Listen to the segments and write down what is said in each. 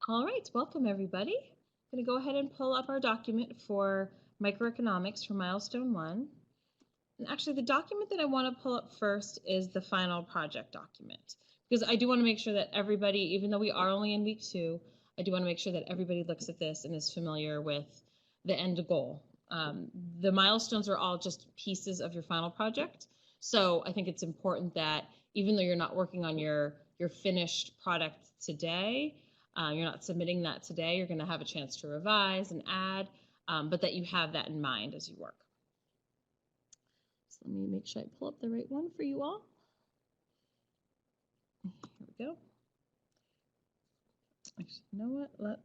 All right, welcome everybody. I'm going to go ahead and pull up our document for microeconomics for Milestone 1. And actually the document that I want to pull up first is the final project document, because I do want to make sure that everybody, even though we are only in week 2, I do want to make sure that everybody looks at this and is familiar with the end goal. The milestones are all just pieces of your final project. So I think it's important that even though you're not working on your finished product today, you're not submitting that today, you're going to have a chance to revise and add, but that you have that in mind as you work. So let me make sure I pull up the right one for you all. Here we go. Actually, you know what?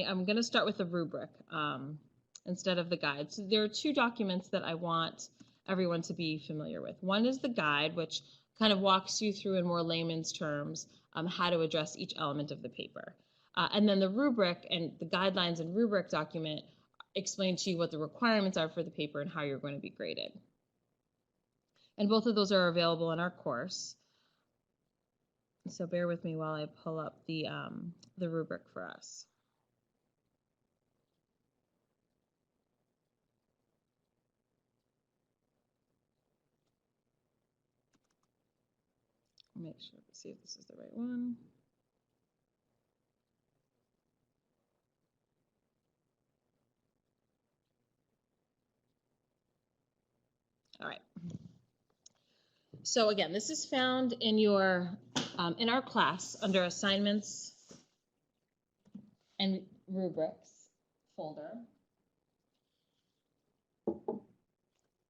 I'm going to start with the rubric instead of the guide. So there are 2 documents that I want everyone to be familiar with. One is the guide, which kind of walks you through in more layman's terms how to address each element of the paper. And then the rubric and the guidelines and rubric document explain to you what the requirements are for the paper and how you're going to be graded. And both of those are available in our course. So bear with me while I pull up the rubric for us. Make sure to see if this is the right one. All right. So again, this is found in your in our class under assignments and rubrics folder.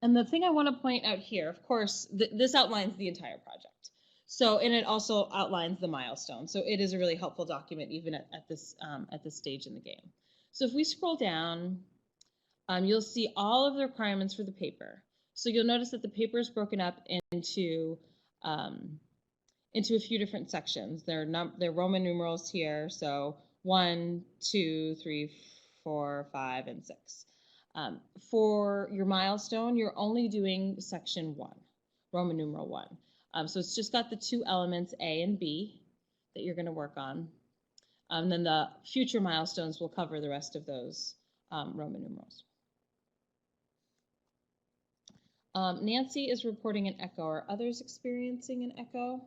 And the thing I want to point out here, of course, this outlines the entire project. So, and it also outlines the milestone. So it is a really helpful document even at this stage in the game. So if we scroll down, you'll see all of the requirements for the paper. So you'll notice that the paper is broken up into a few different sections. There are Roman numerals here. So 1, 2, 3, 4, 5, and 6. For your milestone, you're only doing section 1, Roman numeral 1. So it's just got the 2 elements, A and B, that you're going to work on. And then the future milestones will cover the rest of those Roman numerals. Nancy is reporting an echo. Are others experiencing an echo?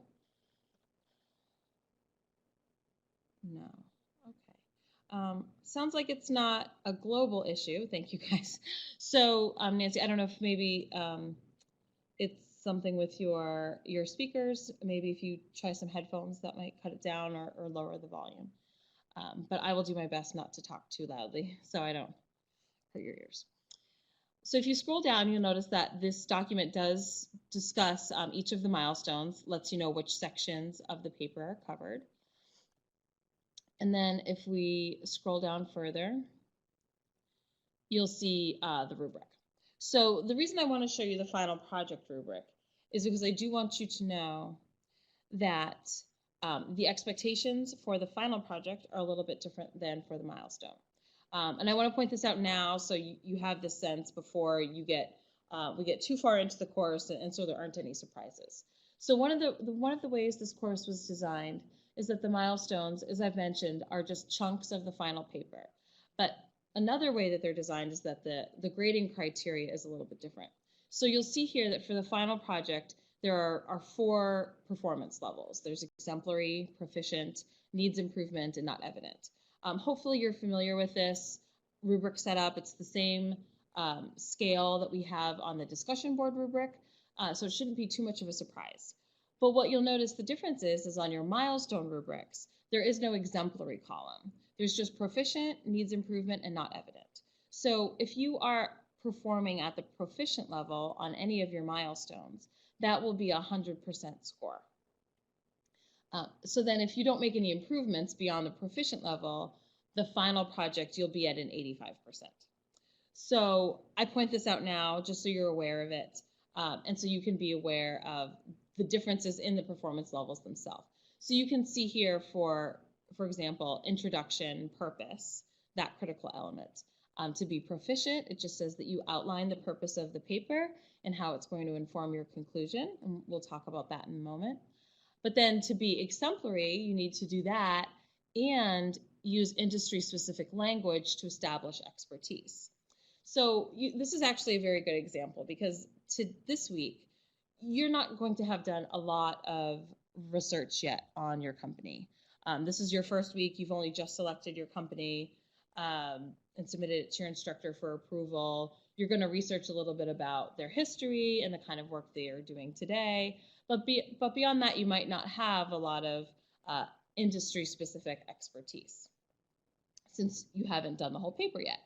No. Okay. Sounds like it's not a global issue. Thank you, guys. So, Nancy, I don't know if maybe it's something with your speakers. Maybe if you try some headphones, that might cut it down or lower the volume. But I will do my best not to talk too loudly so I don't hurt your ears. So if you scroll down, you'll notice that this document does discuss each of the milestones, lets you know which sections of the paper are covered. And then if we scroll down further, you'll see the rubric. So the reason I want to show you the final project rubric is because I do want you to know that the expectations for the final project are a little bit different than for the milestone. And I want to point this out now so you have this sense before we get too far into the course, and so there aren't any surprises. So one of the ways this course was designed is that the milestones, as I've mentioned, are just chunks of the final paper. But another way that they're designed is that the grading criteria is a little bit different. So you'll see here that for the final project, there are 4 performance levels. There's exemplary, proficient, needs improvement, and not evident. Hopefully you're familiar with this rubric setup. It's the same scale that we have on the discussion board rubric, so it shouldn't be too much of a surprise. But what you'll notice the difference is on your milestone rubrics, there is no exemplary column. There's just proficient, needs improvement, and not evident. So if you are performing at the proficient level on any of your milestones, that will be a 100% score. So then if you don't make any improvements beyond the proficient level, the final project, you'll be at an 85%. So I point this out now just so you're aware of it, and so you can be aware of the differences in the performance levels themselves. So you can see here for example, introduction, purpose, that critical element. To be proficient, it just says that you outline the purpose of the paper and how it's going to inform your conclusion, and we'll talk about that in a moment. But then to be exemplary, you need to do that and use industry-specific language to establish expertise. So this is actually a very good example, because this week, you're not going to have done a lot of research yet on your company. This is your first week. You've only just selected your company and submitted it to your instructor for approval. You're going to research a little bit about their history and the kind of work they are doing today. But beyond that, you might not have a lot of industry-specific expertise, since you haven't done the whole paper yet.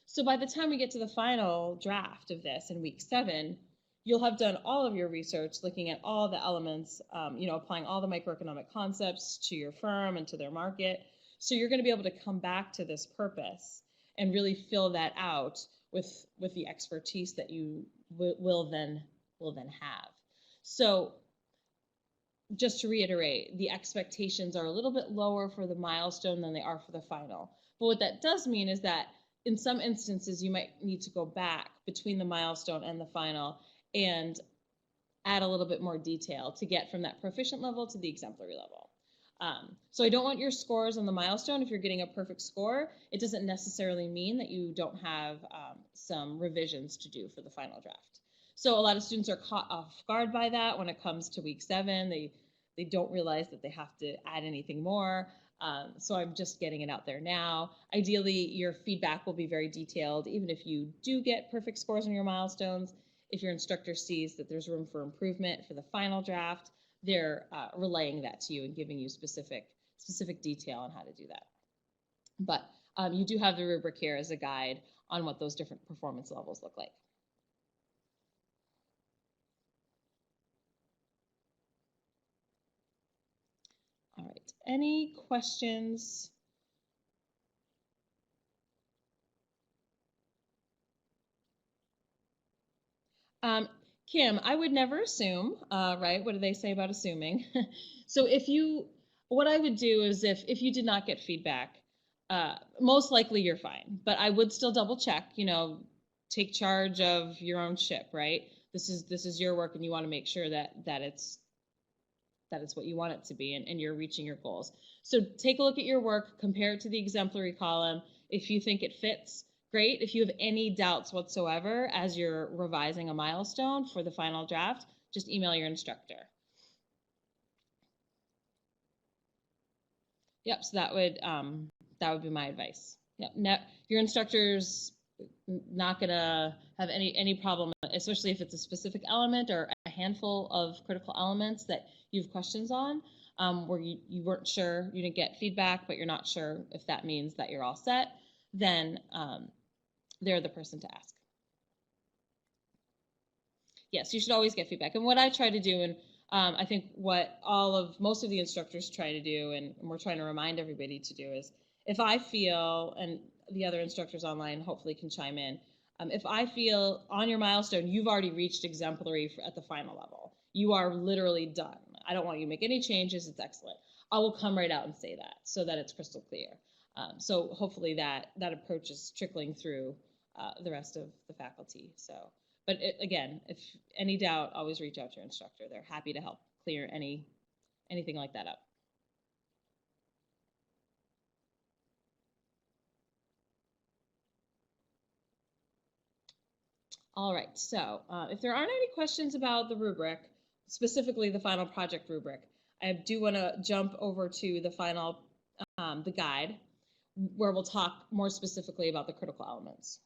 So by the time we get to the final draft of this in week 7, you'll have done all of your research, looking at all the elements, applying all the microeconomic concepts to your firm and to their market. So you're going to be able to come back to this purpose and really fill that out with the expertise that you will then have. So just to reiterate, the expectations are a little bit lower for the milestone than they are for the final. But what that does mean is that in some instances, you might need to go back between the milestone and the final and add a little bit more detail to get from that proficient level to the exemplary level. So I don't want your scores on the milestone. If you're getting a perfect score, it doesn't necessarily mean that you don't have some revisions to do for the final draft. So a lot of students are caught off guard by that when it comes to week 7. They don't realize that they have to add anything more. So I'm just getting it out there now. Ideally, your feedback will be very detailed, even if you do get perfect scores on your milestones. If your instructor sees that there's room for improvement for the final draft, they're relaying that to you and giving you specific detail on how to do that. But you do have the rubric here as a guide on what those different performance levels look like. All right, any questions? Kim, I would never assume, right? What do they say about assuming? So what I would do is if you did not get feedback, most likely you're fine, but I would still double check, take charge of your own ship, right? This is your work, and you want to make sure that it's what you want it to be, and you're reaching your goals. So take a look at your work, compare it to the exemplary column. If you think it fits, great. If you have any doubts whatsoever as you're revising a milestone for the final draft, just email your instructor. Yep, so that would be my advice. Yep, your instructor's not gonna have any problem, especially if it's a specific element or a handful of critical elements that you have questions on, where you weren't sure, you didn't get feedback, but you're not sure if that means that you're all set, then they're the person to ask. Yes, you should always get feedback. And what I try to do, and I think what most of the instructors try to do, and we're trying to remind everybody to do, is if I feel, and the other instructors online hopefully can chime in, if I feel on your milestone you've already reached exemplary at the final level, you are literally done, I don't want you to make any changes, it's excellent, I will come right out and say that so that it's crystal clear. So hopefully that approach is trickling through the rest of the faculty. So, but again, if any doubt, always reach out to your instructor. They're happy to help clear anything like that up. All right, so if there aren't any questions about the rubric, specifically the final project rubric, I do want to jump over to the final, the guide, where we'll talk more specifically about the critical elements.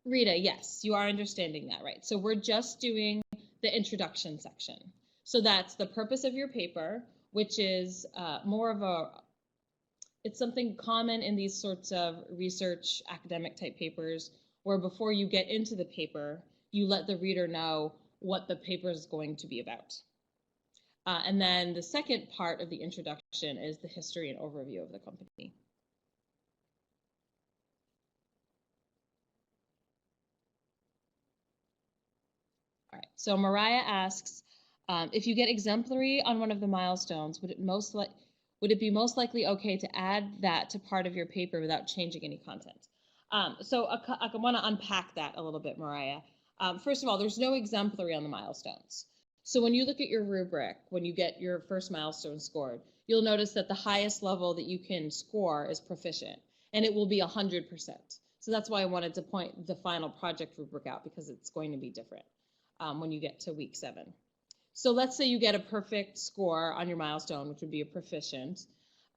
Rita, yes, you are understanding that, right? So we're just doing the introduction section. So that's the purpose of your paper, which is more of it's something common in these sorts of research academic type papers, where before you get into the paper, you let the reader know what the paper is going to be about. And then the second part of the introduction is the history and overview of the company. All right, so Mariah asks, if you get exemplary on one of the milestones, would it be most likely okay to add that to part of your paper without changing any content? So I want to unpack that a little bit, Mariah. First of all, there's no exemplary on the milestones. So when you look at your rubric, when you get your first milestone scored, you'll notice that the highest level that you can score is proficient, and it will be 100%. So that's why I wanted to point the final project rubric out, because it's going to be different when you get to week 7. So let's say you get a perfect score on your milestone, which would be a proficient,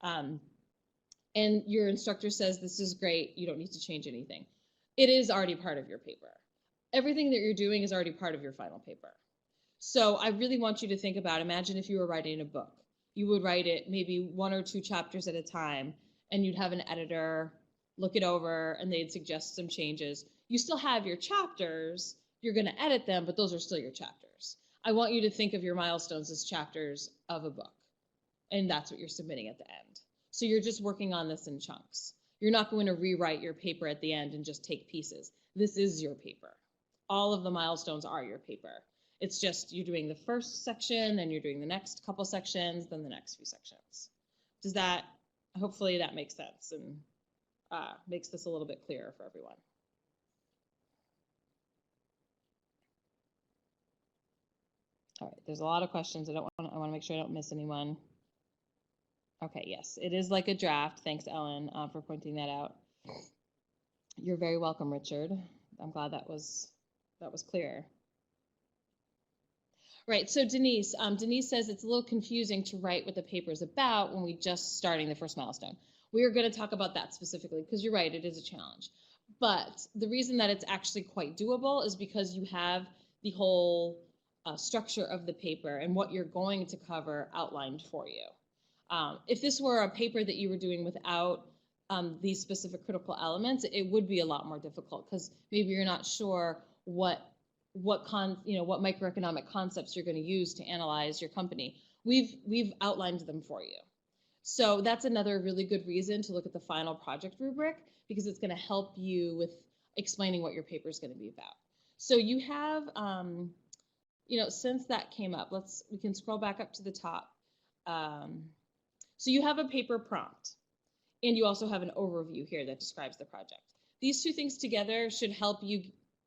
and your instructor says, this is great, you don't need to change anything. It is already part of your paper. Everything that you're doing is already part of your final paper. So I really want you to think about, imagine if you were writing a book. You would write it maybe 1 or 2 chapters at a time, and you'd have an editor look it over, and they'd suggest some changes. You still have your chapters, you're going to edit them, but those are still your chapters. I want you to think of your milestones as chapters of a book, and that's what you're submitting at the end. So you're just working on this in chunks. You're not going to rewrite your paper at the end and just take pieces. This is your paper. All of the milestones are your paper. It's just you're doing the first section, then you're doing the next couple sections, then the next few sections. Does that, hopefully that makes sense and makes this a little bit clearer for everyone. All right, there's a lot of questions. I want to make sure I don't miss anyone. Okay, yes, it is like a draft. Thanks, Ellen, for pointing that out. You're very welcome, Richard. I'm glad that was clear. Right, so Denise says it's a little confusing to write what the paper is about when we're just starting the first milestone. We are going to talk about that specifically because you're right, it is a challenge. But the reason that it's actually quite doable is because you have the whole structure of the paper and what you're going to cover outlined for you. If this were a paper that you were doing without these specific critical elements, it would be a lot more difficult because maybe you're not sure what microeconomic concepts you're going to use to analyze your company. We've outlined them for you. So that's another really good reason to look at the final project rubric, because it's going to help you with explaining what your paper is going to be about. So you have, since that came up, we can scroll back up to the top. So you have a paper prompt, and you also have an overview here that describes the project. These two things together should help you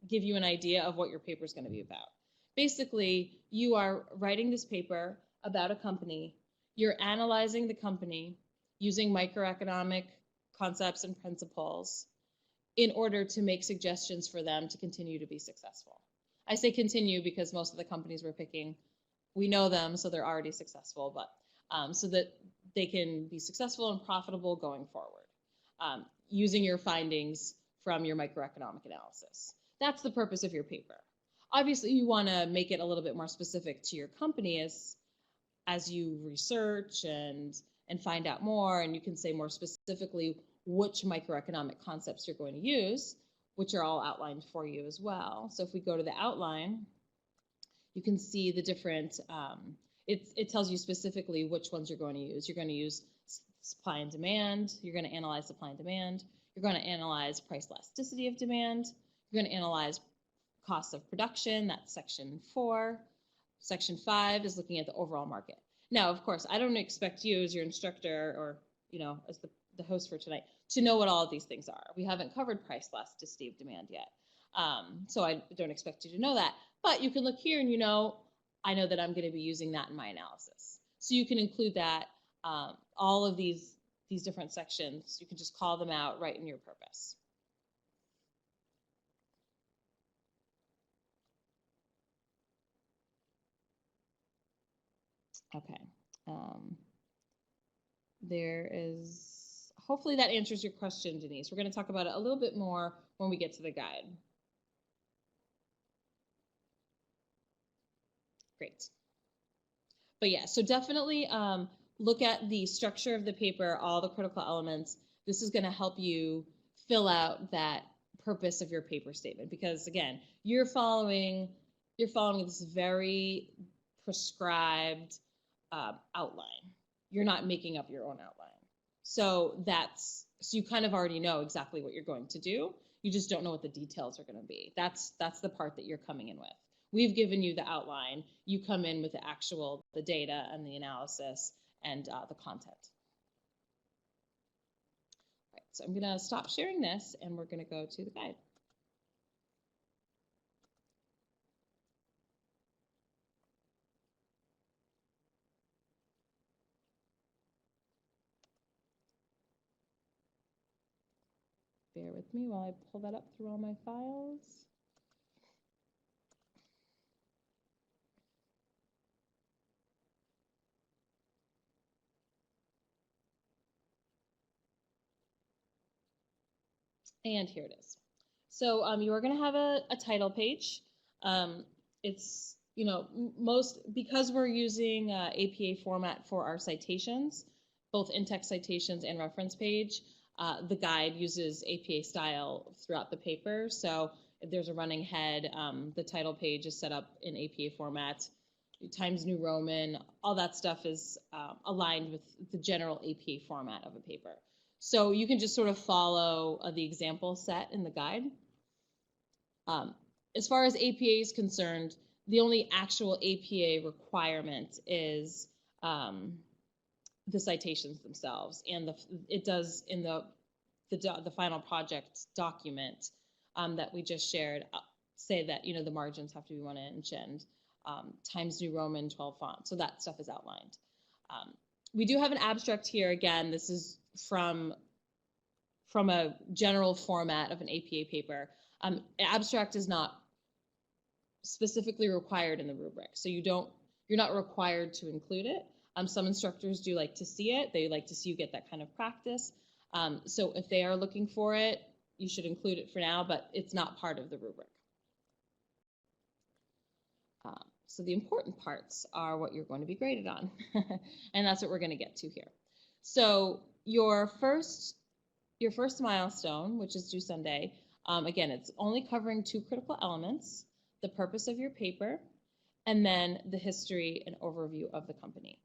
give you an idea of what your paper is going to be about. Basically, you are writing this paper about a company. You're analyzing the company using microeconomic concepts and principles in order to make suggestions for them to continue to be successful. I say continue because most of the companies we're picking, we know them, so they're already successful, but so that they can be successful and profitable going forward, using your findings from your microeconomic analysis. That's the purpose of your paper. Obviously, you want to make it a little bit more specific to your company as you research and find out more, and you can say more specifically which microeconomic concepts you're going to use, which are all outlined for you as well. So if we go to the outline, you can see the different, it tells you specifically which ones you're going to use. You're going to use supply and demand. You're going to analyze supply and demand. You're going to analyze price elasticity of demand. You're going to analyze cost of production. That's section 4. Section 5 is looking at the overall market. Now, of course, I don't expect you as your instructor or, as the host for tonight to know what all of these things are. We haven't covered price elasticity of demand yet. So I don't expect you to know that. But you can look here and I know that I'm going to be using that in my analysis. So you can include that, all of these different sections, you can just call them out right in your purpose. Okay. Hopefully that answers your question, Denise. We're going to talk about it a little bit more when we get to the guide. Great. But yeah, so definitely look at the structure of the paper, all the critical elements. This is going to help you fill out that purpose of your paper statement, because again, you're following this very prescribed outline. You're not making up your own outline. So you kind of already know exactly what you're going to do. You just don't know what the details are going to be. That's the part that you're coming in with. We've given you the outline. You come in with the data and the analysis and the content. All right, so I'm going to stop sharing this and we're going to go to the guide. Bear with me while I pull that up through all my files. And here it is. So you are going to have a title page. It's, you know, because we're using APA format for our citations, both in-text citations and reference page, the guide uses APA style throughout the paper. So if there's a running head, the title page is set up in APA format, Times New Roman, all that stuff is aligned with the general APA format of a paper. So you can just sort of follow the example set in the guide. As far as APA is concerned, the only actual APA requirement is the citations themselves, and it does in the final project document that we just shared say that, you know, the margins have to be 1 inch and Times New Roman 12 font. So that stuff is outlined. We do have an abstract here. Again, this is from a general format of an APA paper. Abstract is not specifically required in the rubric, so you're not required to include it. Some instructors do like to see it. They like to see you get that kind of practice. So if they are looking for it, you should include it for now, but it's not part of the rubric. So the important parts are what you're going to be graded on, and that's what we're going to get to here. So your first milestone, which is due Sunday, again, it's only covering 2 critical elements: the purpose of your paper, and then the history and overview of the company.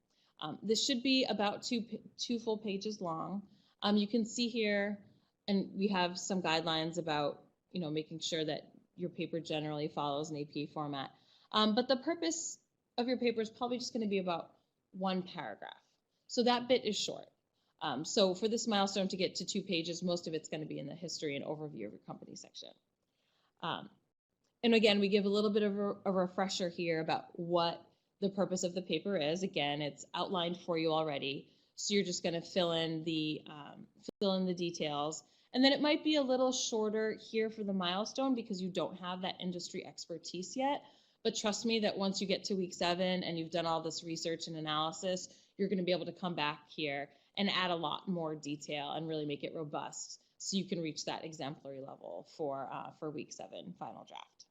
This should be about two full pages long. You can see here, and we have some guidelines about, you know, making sure that your paper generally follows an APA format. But the purpose of your paper is probably just going to be about 1 paragraph. So that bit is short. So for this milestone to get to 2 pages, most of it's going to be in the history and overview of your company section. And again, we give a little bit of a refresher here about what the purpose of the paper is. Again, it's outlined for you already. So you're just going to fill in the details. And then it might be a little shorter here for the milestone because you don't have that industry expertise yet. But trust me that once you get to week 7 and you've done all this research and analysis, you're going to be able to come back here and add a lot more detail and really make it robust so you can reach that exemplary level for week 7 final draft.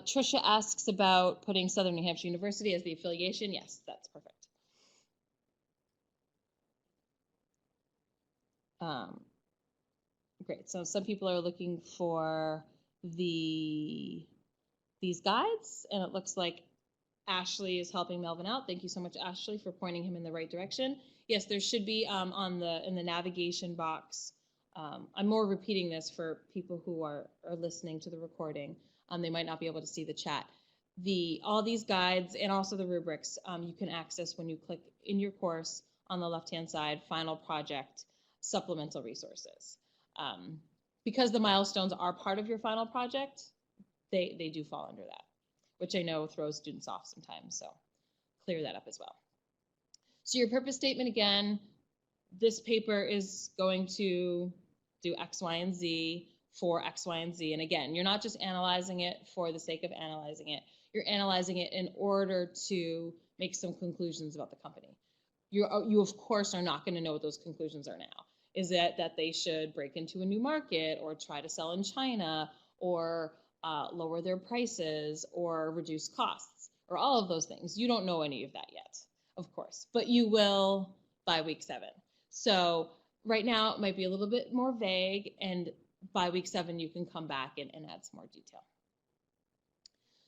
Trisha asks about putting Southern New Hampshire University as the affiliation. Yes, that's perfect. Great. So some people are looking for these guides, and it looks like Ashley is helping Melvin out. Thank you so much, Ashley, for pointing him in the right direction. Yes, there should be in the navigation box. I'm more repeating this for people who are listening to the recording. They might not be able to see the chat. All these guides and also the rubrics you can access when you click in your course on the left-hand side, Final Project, Supplemental Resources. Because the milestones are part of your final project, they do fall under that, which I know throws students off sometimes, so clear that up as well. So your purpose statement, again, this paper is going to do X, Y, and Z for X, Y, and Z. And again, you're not just analyzing it for the sake of analyzing it. You're analyzing it in order to make some conclusions about the company. You of course, are not going to know what those conclusions are now. Is it that they should break into a new market or try to sell in China or lower their prices or reduce costs or all of those things? You don't know any of that yet, of course, but you will by week 7. So right now it might be a little bit more vague, and by week 7 you can come back and add some more detail.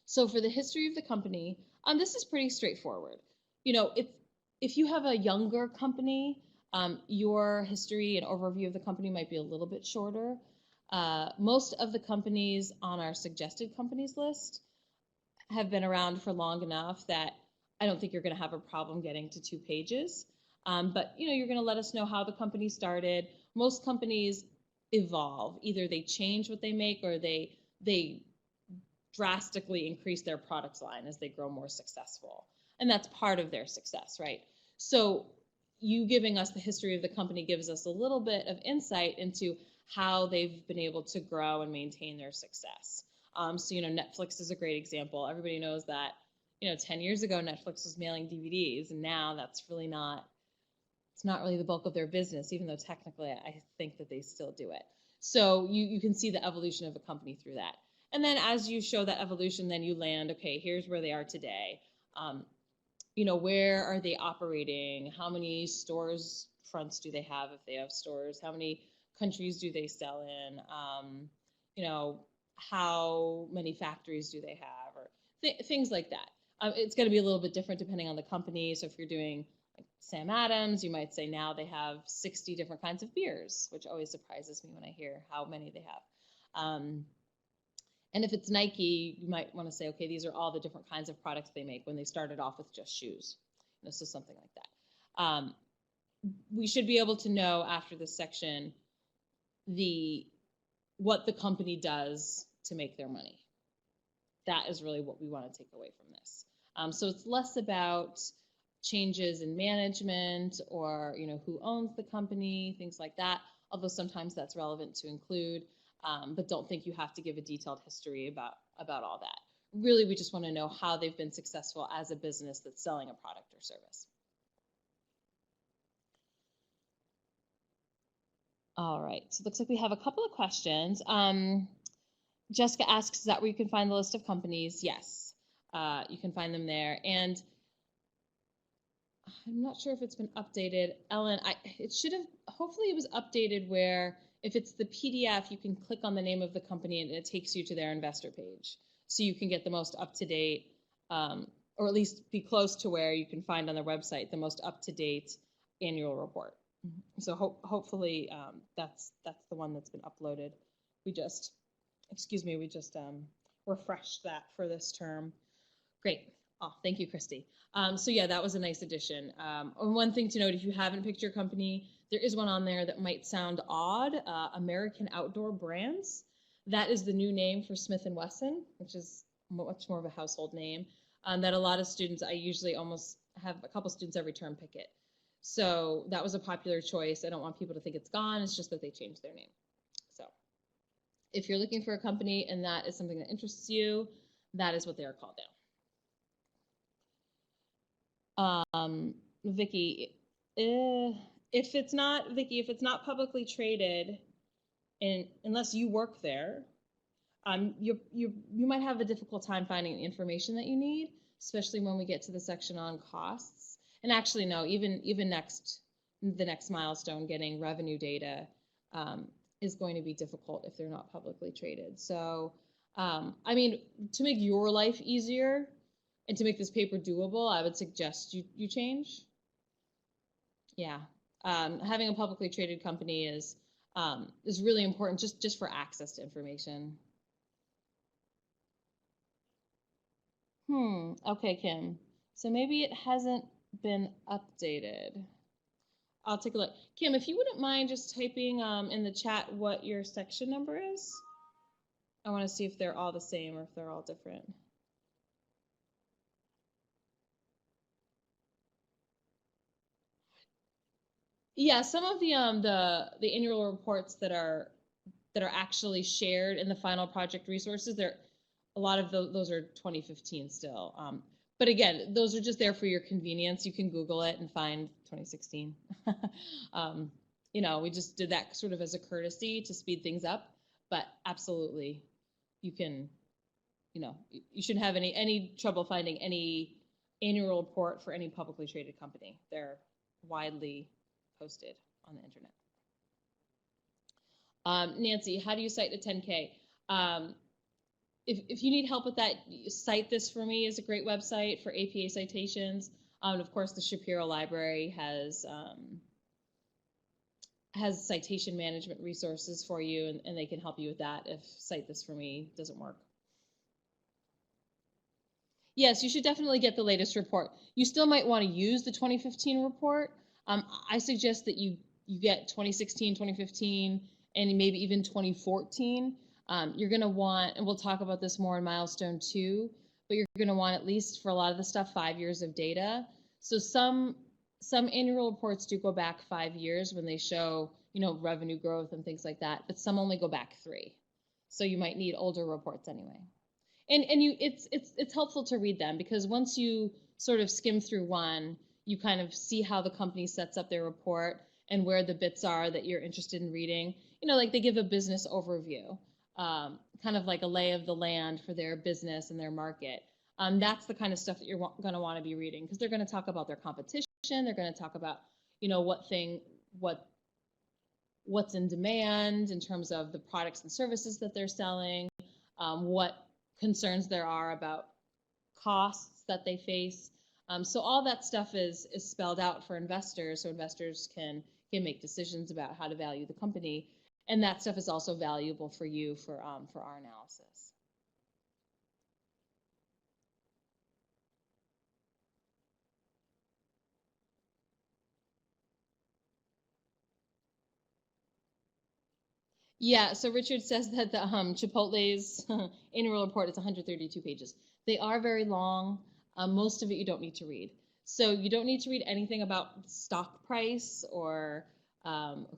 So for the history of the company, this is pretty straightforward. You know, if you have a younger company, your history and overview of the company might be a little bit shorter. Most of the companies on our suggested companies list have been around for long enough that I don't think you're going to have a problem getting to 2 pages. But you know, you're going to let us know how the company started. Most companies evolve. Either they change what they make or they drastically increase their product line as they grow more successful. And that's part of their success, right? So you giving us the history of the company gives us a little bit of insight into how they've been able to grow and maintain their success. So, Netflix is a great example. Everybody knows that, 10 years ago, Netflix was mailing DVDs, and now that's really not, it's not really the bulk of their business, even though technically I think that they still do it. So you can see the evolution of a company through that. And then as you show that evolution, then you land, okay, here's where they are today. Where are they operating? How many stores fronts do they have if they have stores? How many countries do they sell in? How many factories do they have? Or things like that. It's going to be a little bit different depending on the company. So if you're doing like Sam Adams, you might say now they have 60 different kinds of beers, which always surprises me when I hear how many they have. And if it's Nike, you might want to say, okay, these are all the different kinds of products they make when they started off with just shoes. So something like that. We should be able to know after this section what the company does to make their money. That is really what we want to take away from this. So it's less about changes in management or who owns the company, things like that, although sometimes that's relevant to include. But don't think you have to give a detailed history about all that. Really, we just want to know how they've been successful as a business that's selling a product or service. All right, so it looks like we have a couple of questions. Jessica asks, is that where you can find the list of companies? Yes, you can find them there. And I'm not sure if it's been updated. Ellen, it should have, hopefully it was updated where if it's the PDF, you can click on the name of the company and it takes you to their investor page. So you can get the most up-to-date, or at least be close to where you can find on their website the most up-to-date annual report. So hopefully that's the one that's been uploaded. We just refreshed that for this term. Great. Oh, thank you, Christy. So yeah, that was a nice addition. And one thing to note, if you haven't picked your company, there is one on there that might sound odd, American Outdoor Brands. That is the new name for Smith & Wesson, which is much more of a household name, that a lot of students, I usually almost have a couple students every term pick it. So that was a popular choice. I don't want people to think it's gone. It's just that they changed their name. So if you're looking for a company and that is something that interests you, that is what they are called now. Vicky, if it's not publicly traded, and unless you work there, you might have a difficult time finding the information that you need, especially when we get to the section on costs. And actually, no, even the next milestone, getting revenue data, is going to be difficult if they're not publicly traded. So, I mean, to make your life easier and to make this paper doable, I would suggest you change. Yeah, having a publicly traded company is really important just for access to information. Okay, Kim. So maybe it hasn't been updated. I'll take a look. Kim, if you wouldn't mind just typing in the chat what your section number is. I want to see if they're all the same or if they're all different. Yeah, some of the annual reports that are actually shared in the final project resources, a lot of those are 2015 still. But again, those are just there for your convenience. You can Google it and find 2016. We just did that sort of as a courtesy to speed things up. But absolutely, you can, you shouldn't have any trouble finding any annual report for any publicly traded company. They're widely posted on the internet. Nancy, how do you cite a 10K? If you need help with that, Cite This For Me is a great website for APA citations. And of course, the Shapiro Library has citation management resources for you, and they can help you with that if Cite This For Me doesn't work. Yes, you should definitely get the latest report. You still might want to use the 2015 report. I suggest that you get 2016, 2015, and maybe even 2014. You're going to want, and we'll talk about this more in Milestone 2, but you're going to want, at least for a lot of the stuff, 5 years of data. So some some annual reports do go back 5 years when they show, revenue growth and things like that, but some only go back 3. So you might need older reports anyway. And it's helpful to read them, because once you sort of skim through one, you kind of see how the company sets up their report and where the bits are that you're interested in reading. Like they give a business overview, kind of like a lay of the land for their business and their market. That's the kind of stuff that you're going to want to be reading, because they're going to talk about their competition. They're going to talk about, what's in demand in terms of the products and services that they're selling, what concerns there are about costs that they face. So all that stuff is spelled out for investors, so investors can make decisions about how to value the company. And that stuff is also valuable for you for our analysis. Yeah, so Richard says that the Chipotle's annual report is 132 pages. They are very long. Most of it you don't need to read. So you don't need to read anything about stock price or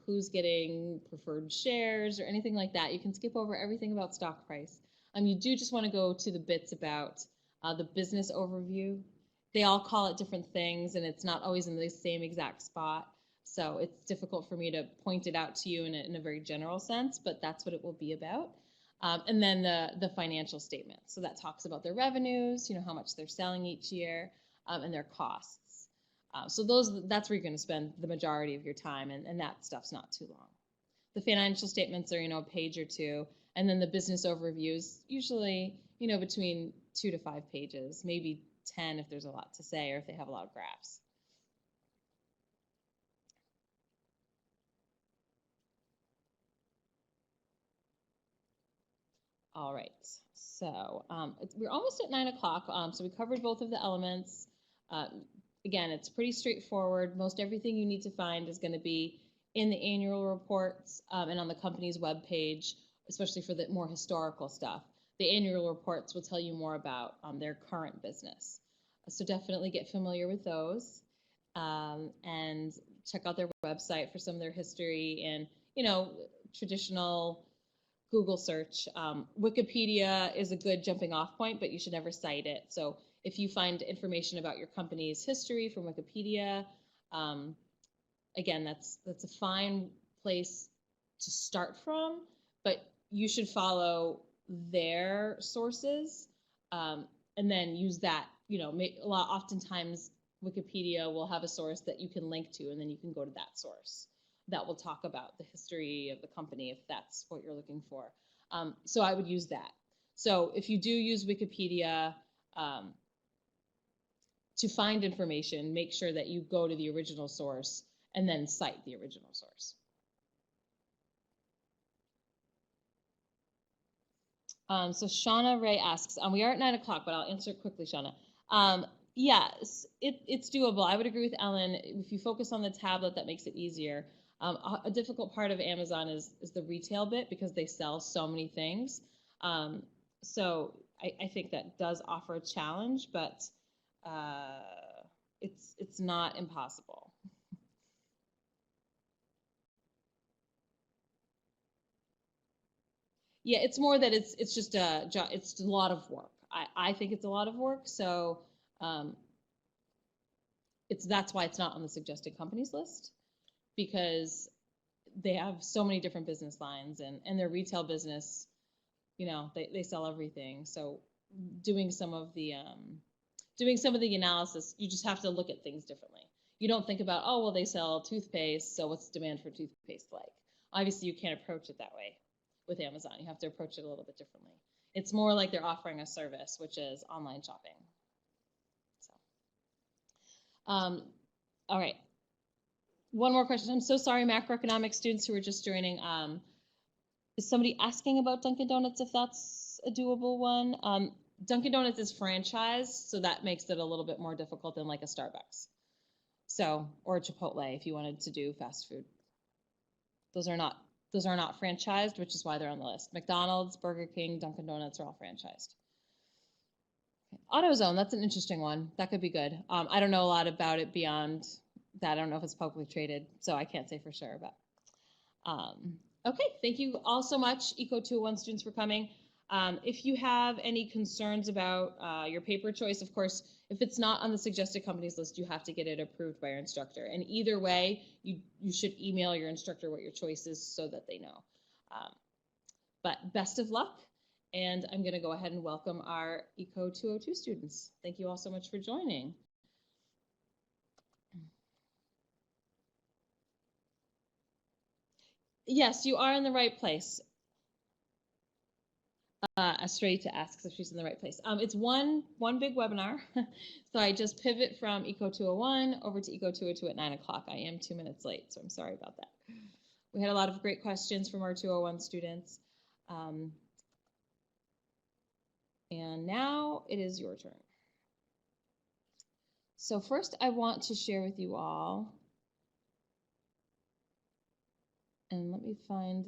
who's getting preferred shares or anything like that. You can skip over everything about stock price. You do just want to go to the bits about the business overview. They all call it different things, and it's not always in the same exact spot. So it's difficult for me to point it out to you in a very general sense, but that's what it will be about. And then the financial statement. So that talks about their revenues, how much they're selling each year, and their costs. So that's where you're going to spend the majority of your time, and that stuff's not too long. The financial statements are, a page or two, and then the business overviews, usually, between 2 to 5 pages, maybe 10 if there's a lot to say or if they have a lot of graphs. All right, so we're almost at 9 o'clock, so we covered both of the elements. Again, it's pretty straightforward. Most everything you need to find is going to be in the annual reports and on the company's webpage, especially for the more historical stuff. The annual reports will tell you more about their current business. So definitely get familiar with those and check out their website for some of their history and, traditional Google search. Wikipedia is a good jumping off point, but you should never cite it. So if you find information about your company's history from Wikipedia, again, that's a fine place to start from, but you should follow their sources and then use that. Oftentimes Wikipedia will have a source that you can link to, and then you can go to that source. That will talk about the history of the company if that's what you're looking for. So I would use that. So if you do use Wikipedia to find information, make sure that you go to the original source and then cite the original source. So Shauna Ray asks, we are at 9 o'clock, but I'll answer it quickly, Shauna. Yes, it's doable. I would agree with Ellen. If you focus on the tablet, that makes it easier. A difficult part of Amazon is the retail bit, because they sell so many things. So I think that does offer a challenge, but it's not impossible. Yeah, it's more that it's just it's a lot of work. I think it's a lot of work, so that's why it's not on the suggested companies list, because they have so many different business lines, and their retail business, they sell everything. So doing some of the analysis, you just have to look at things differently. You don't think about, oh, well, they sell toothpaste, so what's demand for toothpaste like? Obviously, you can't approach it that way with Amazon. You have to approach it a little bit differently. It's more like they're offering a service, which is online shopping. So, all right. One more question. I'm so sorry, macroeconomics students who are just joining. Is somebody asking about Dunkin' Donuts, if that's a doable one? Dunkin' Donuts is franchised, so that makes it a little bit more difficult than like a Starbucks. So, or a Chipotle if you wanted to do fast food. Those are not franchised, which is why they're on the list. McDonald's, Burger King, Dunkin' Donuts are all franchised. AutoZone, that's an interesting one. That could be good. I don't know a lot about it beyond that I don't know if it's publicly traded, so I can't say for sure, but okay, thank you all so much, Eco 201 students, for coming. If you have any concerns about your paper choice, of course, if it's not on the suggested companies list, you have to get it approved by your instructor. And either way, you should email your instructor what your choice is so that they know. But best of luck, and I'm going to go ahead and welcome our Eco 202 students. Thank you all so much for joining. Yes, you are in the right place. Astray asks if she's in the right place. It's one big webinar. So I just pivot from Eco 201 over to Eco 202 at 9 o'clock. I am 2 minutes late, so I'm sorry about that. We had a lot of great questions from our 201 students. And now it is your turn. So first I want to share with you all, and let me find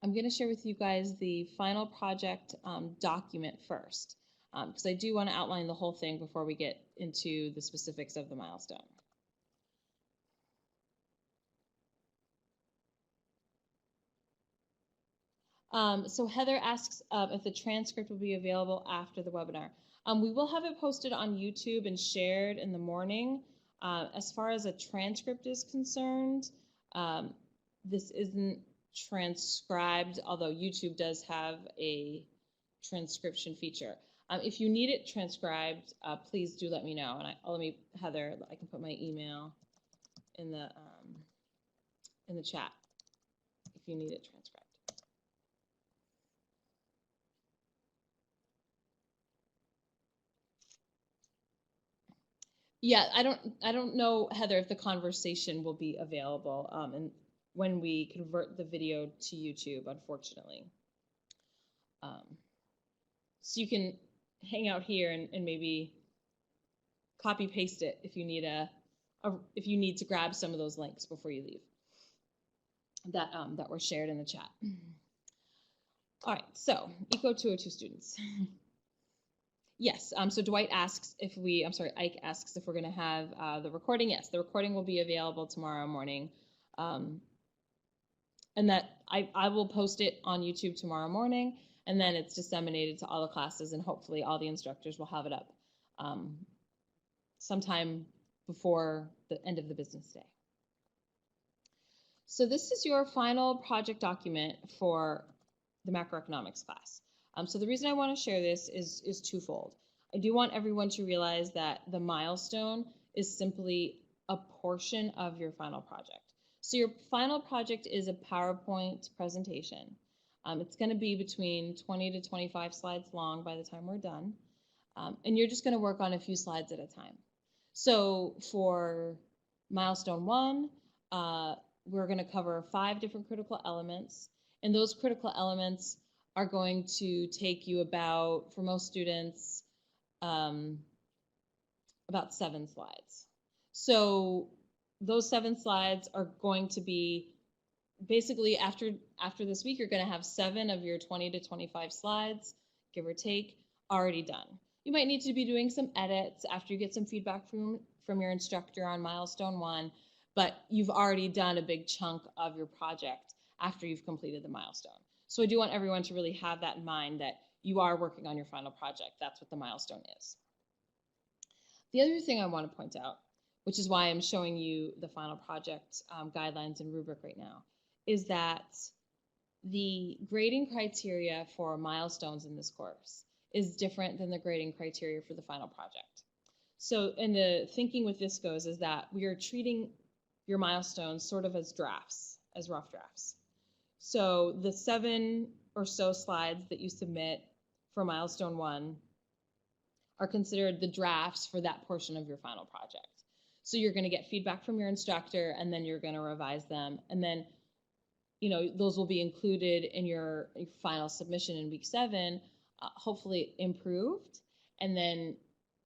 I'm going to share with you guys the final project document first, because I do want to outline the whole thing before we get into the specifics of the milestone. So Heather asks if the transcript will be available after the webinar. We will have it posted on YouTube and shared in the morning. As far as a transcript is concerned, this isn't transcribed, although YouTube does have a transcription feature. If you need it transcribed, please do let me know. And let me, Heather, I can put my email in the chat if you need it transcribed. Yeah, I don't know, Heather, if the conversation will be available and when we convert the video to YouTube, unfortunately. So you can hang out here and maybe copy paste it if you need if you need to grab some of those links before you leave that were shared in the chat. All right, so Eco 202 students. Yes, so Dwight asks if Ike asks if we're going to have the recording. Yes, the recording will be available tomorrow morning. And that I will post it on YouTube tomorrow morning, and then it's disseminated to all the classes, and hopefully all the instructors will have it up sometime before the end of the business day. So this is your final project document for the macroeconomics class. So the reason I want to share this is twofold. I do want everyone to realize that the milestone is simply a portion of your final project. So your final project is a PowerPoint presentation. It's going to be between 20 to 25 slides long by the time we're done. And you're just going to work on a few slides at a time. So for milestone 1, we're going to cover 5 different critical elements. And those critical elements are going to take you about, for most students, about 7 slides. So those 7 slides are going to be basically after this week, you're going to have 7 of your 20 to 25 slides, give or take, already done. You might need to be doing some edits after you get some feedback from your instructor on milestone 1, but you've already done a big chunk of your project after you've completed the milestone. So I do want everyone to really have that in mind, that you are working on your final project. That's what the milestone is. The other thing I want to point out, which is why I'm showing you the final project guidelines and rubric right now, is that the grading criteria for milestones in this course is different than the grading criteria for the final project. So, and the thinking with this goes is that we are treating your milestones sort of as drafts, as rough drafts. So the 7 or so slides that you submit for milestone 1 are considered the drafts for that portion of your final project. So you're going to get feedback from your instructor, and then you're going to revise them, and then those will be included in your final submission in week 7, hopefully improved. And then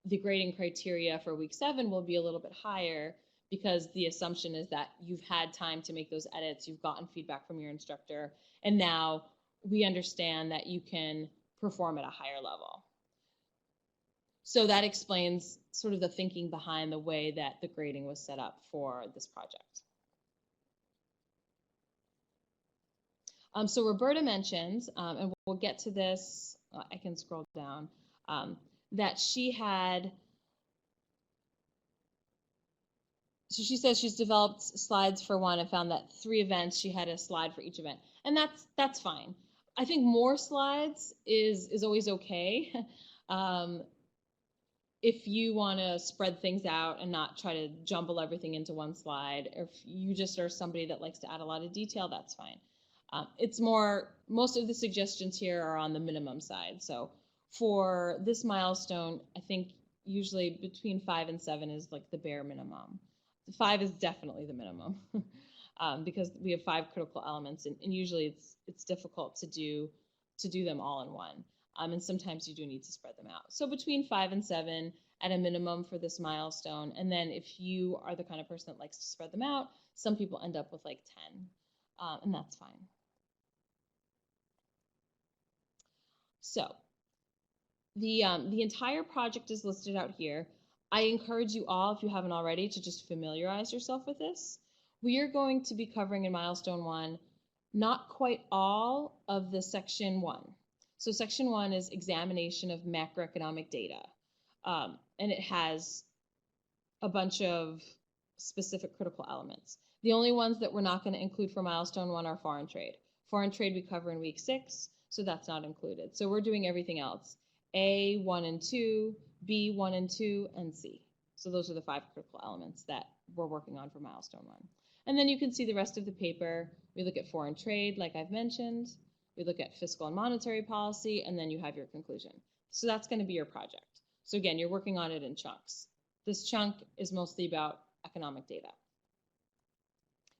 the grading criteria for week 7 will be a little bit higher, because the assumption is that you've had time to make those edits, you've gotten feedback from your instructor, and now we understand that you can perform at a higher level. So that explains sort of the thinking behind the way that the grading was set up for this project. So Roberta mentions, and we'll get to this, I can scroll down, that she had, so she says she's developed slides for one and found that 3 events, she had a slide for each event. And that's fine. I think more slides is always okay. If you want to spread things out and not try to jumble everything into one slide, or if you just are somebody that likes to add a lot of detail, that's fine. It's more, most of the suggestions here are on the minimum side. So for this milestone, I think usually between 5 and 7 is like the bare minimum. 5 is definitely the minimum because we have 5 critical elements, and usually it's difficult to do them all in one. And sometimes you do need to spread them out. So between 5 and 7 at a minimum for this milestone. And then if you are the kind of person that likes to spread them out, some people end up with like 10, and that's fine. So the entire project is listed out here. I encourage you all, if you haven't already, to just familiarize yourself with this. We are going to be covering in Milestone 1 not quite all of the Section 1. So Section 1 is examination of macroeconomic data, and it has a bunch of specific critical elements. The only ones that we're not going to include for Milestone 1 are foreign trade. Foreign trade we cover in week 6, so that's not included. So we're doing everything else. A, 1 and 2, B, 1 and 2, and C. So those are the 5 critical elements that we're working on for Milestone 1. And then you can see the rest of the paper. We look at foreign trade, like I've mentioned. We look at fiscal and monetary policy, and then you have your conclusion. So that's going to be your project. So again, you're working on it in chunks. This chunk is mostly about economic data,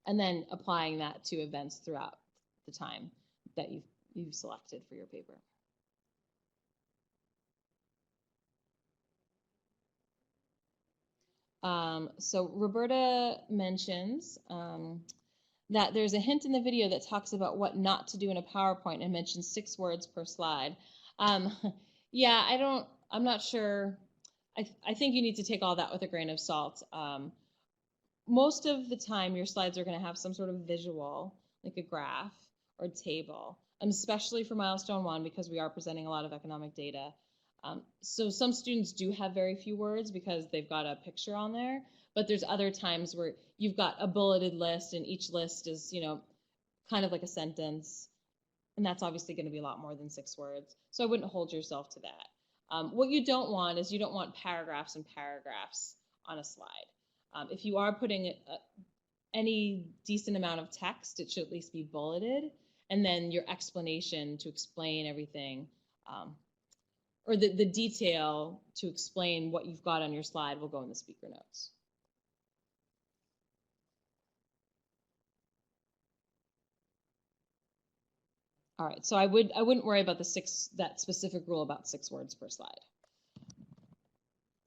and then applying that to events throughout the time that you've selected for your paper. So Roberta mentions that there's a hint in the video that talks about what not to do in a PowerPoint and mentions 6 words per slide. Yeah, I'm not sure. I think you need to take all that with a grain of salt. Most of the time, your slides are going to have some sort of visual, like a graph or table, especially for Milestone 1 because we are presenting a lot of economic data. So some students do have very few words because they've got a picture on there, but there's other times where you've got a bulleted list and each list is, kind of like a sentence. And that's obviously going to be a lot more than 6 words. So I wouldn't hold yourself to that. What you don't want is you don't want paragraphs and paragraphs on a slide. If you are putting any decent amount of text, it should at least be bulleted. And then your explanation to explain everything, or the detail to explain what you've got on your slide will go in the speaker notes. All right, so I wouldn't worry about that specific rule about 6 words per slide.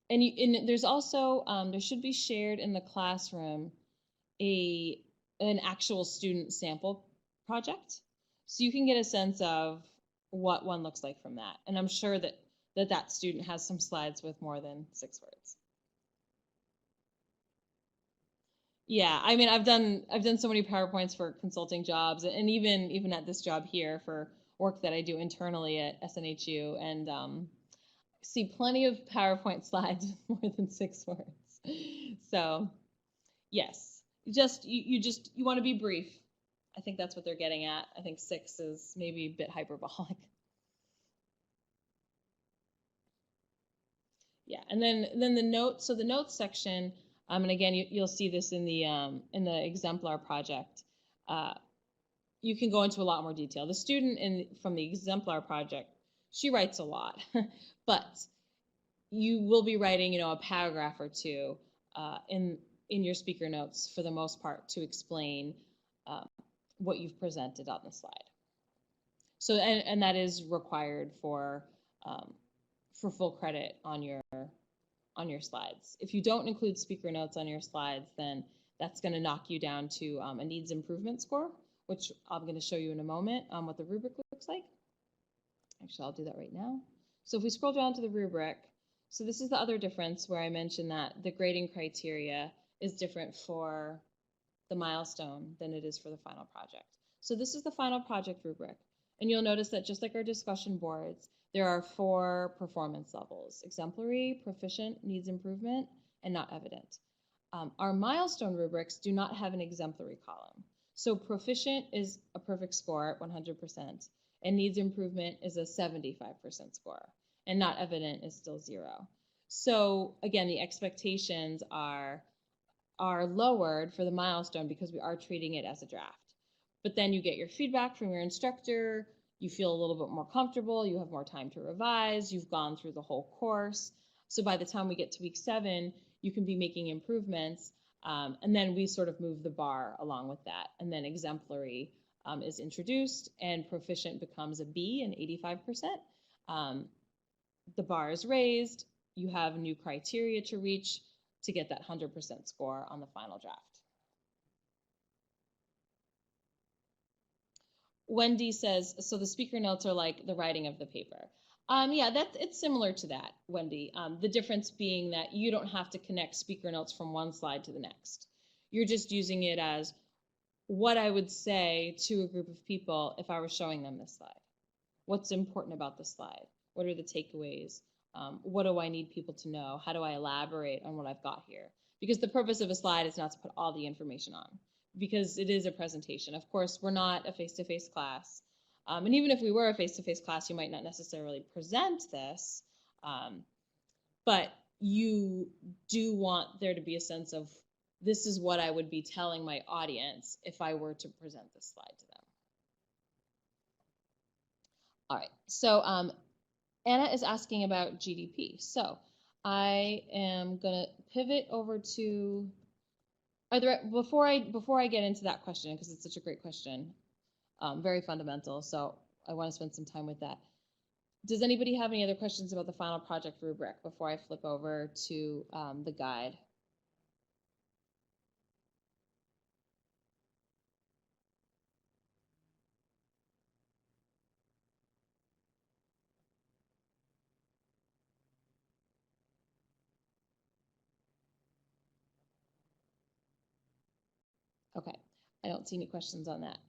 And there's also, there should be shared in the classroom an actual student sample project. So you can get a sense of what one looks like from that. And I'm sure that student has some slides with more than 6 words. Yeah, I mean, I've done so many PowerPoints for consulting jobs, and even at this job here for work that I do internally at SNHU, and see plenty of PowerPoint slides with more than 6 words. So, yes, you want to be brief. I think that's what they're getting at. I think 6 is maybe a bit hyperbolic. Yeah, and then the notes. So the notes section, and again, you'll see this in the exemplar project. You can go into a lot more detail. The student from the exemplar project, she writes a lot, but you will be writing, a paragraph or 2 in your speaker notes for the most part to explain what you've presented on the slide. So and that is required for full credit on your slides. If you don't include speaker notes on your slides, then that's going to knock you down to a needs improvement score, which I'm going to show you in a moment what the rubric looks like. Actually, I'll do that right now. So if we scroll down to the rubric, So this is the other difference where I mentioned that the grading criteria is different for the milestone than it is for the final project. So this is the final project rubric. And you'll notice that just like our discussion boards, there are 4 performance levels: exemplary, proficient, needs improvement, and not evident. Our milestone rubrics do not have an exemplary column. So proficient is a perfect score at 100%, and needs improvement is a 75% score, and not evident is still 0. So again, the expectations are lowered for the milestone because we are treating it as a draft. But then you get your feedback from your instructor, you feel a little bit more comfortable, you have more time to revise, you've gone through the whole course. So by the time we get to week 7, you can be making improvements, and then we sort of move the bar along with that. And then exemplary is introduced, and proficient becomes a B and 85%. The bar is raised, you have new criteria to reach to get that 100% score on the final draft. Wendy says, so the speaker notes are like the writing of the paper. Yeah, it's similar to that, Wendy. The difference being that you don't have to connect speaker notes from one slide to the next. You're just using it as what I would say to a group of people if I were showing them this slide. What's important about this slide? What are the takeaways? What do I need people to know? How do I elaborate on what I've got here? Because the purpose of a slide is not to put all the information on, because it is a presentation. Of course, we're not a face-to-face class. And even if we were a face-to-face class, you might not necessarily present this, but you do want there to be a sense of, this is what I would be telling my audience if I were to present this slide to them. All right, so Anna is asking about GDP. So I am gonna pivot over to, before I get into that question, because it's such a great question, very fundamental, so I want to spend some time with that. Does anybody have any other questions about the final project rubric before I flip over to the guide? Okay, I don't see any questions on that.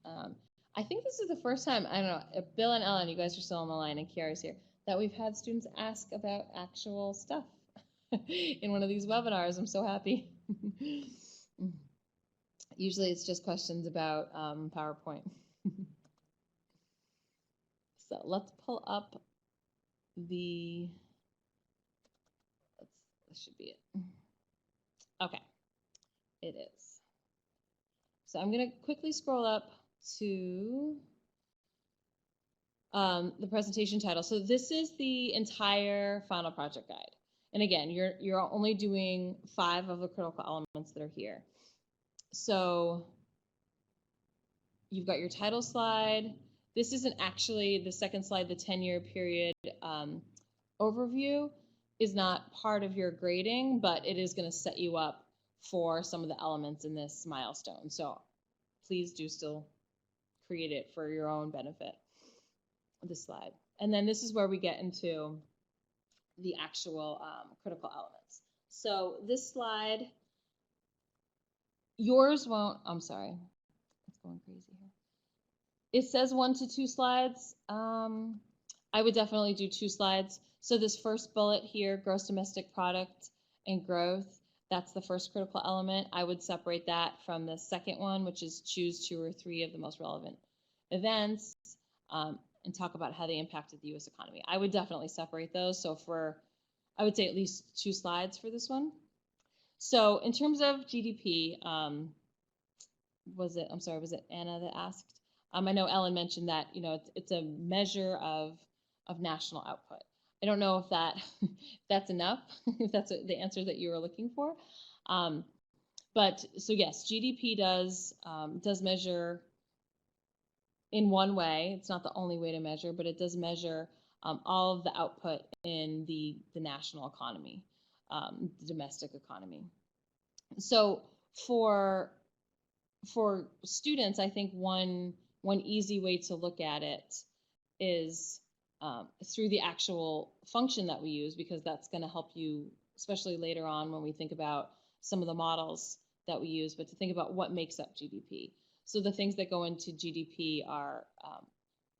I think this is the first time, I don't know, if Bill and Ellen, you guys are still on the line, and Kiara's here, that we've had students ask about actual stuff in one of these webinars. I'm so happy. Usually it's just questions about PowerPoint. So let's pull up this should be it. Okay, it is. So I'm going to quickly scroll up to the presentation title. So this is the entire final project guide. And again, you're only doing 5 of the critical elements that are here. So you've got your title slide. This isn't actually the second slide, the 10-year period overview is not part of your grading, but it is going to set you up for some of the elements in this milestone. So please do still create it for your own benefit, this slide. And then this is where we get into the actual critical elements. So this slide, yours won't, I'm sorry, it's going crazy here. It says 1 to 2 slides. I would definitely do 2 slides. So this first bullet here, gross domestic product and growth, that's the first critical element. I would separate that from the second one, which is choose 2 or 3 of the most relevant events and talk about how they impacted the U.S. economy. I would definitely separate those. So I would say at least 2 slides for this one. So in terms of GDP, was it Anna that asked? I know Ellen mentioned that, it's a measure of national output. I don't know if that's enough, if that's the answer that you were looking for. But so yes, GDP does measure in one way. It's not the only way to measure, but it does measure all of the output in the national economy, the domestic economy. So for students, I think one easy way to look at it is through the actual function that we use, because that's going to help you, especially later on when we think about some of the models that we use, but to think about what makes up GDP. So the things that go into GDP are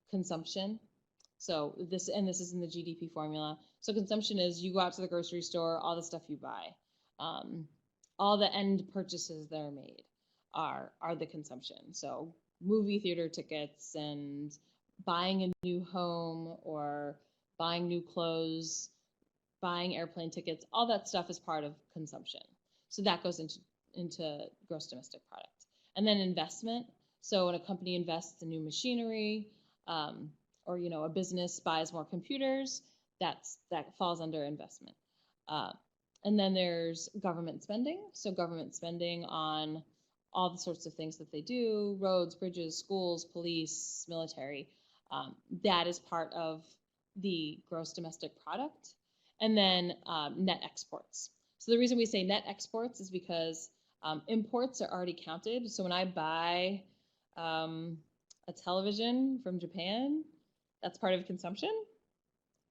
consumption. So this is in the GDP formula. So consumption is you go out to the grocery store, all the stuff you buy, all the end purchases that are made are the consumption. So movie theater tickets and buying a new home or buying new clothes, buying airplane tickets, all that stuff is part of consumption. So that goes into gross domestic product. And then investment. So when a company invests in new machinery, or a business buys more computers, that falls under investment. And then there's government spending. So government spending on all the sorts of things that they do, roads, bridges, schools, police, military. That is part of the gross domestic product. And then net exports. So the reason we say net exports is because imports are already counted. So when I buy a television from Japan, that's part of consumption,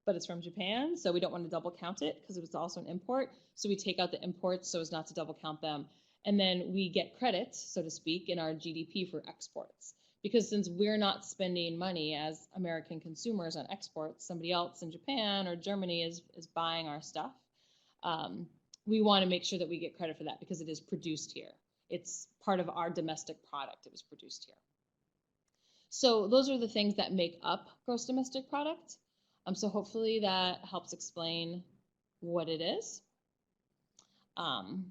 but it's from Japan, so we don't want to double count it because it was also an import. So we take out the imports so as not to double count them. And then we get credit, so to speak, in our GDP for exports. Because since we're not spending money as American consumers on exports, somebody else in Japan or Germany is buying our stuff. We want to make sure that we get credit for that because it is produced here. It's part of our domestic product. It was produced here. So those are the things that make up gross domestic product. So hopefully that helps explain what it is. And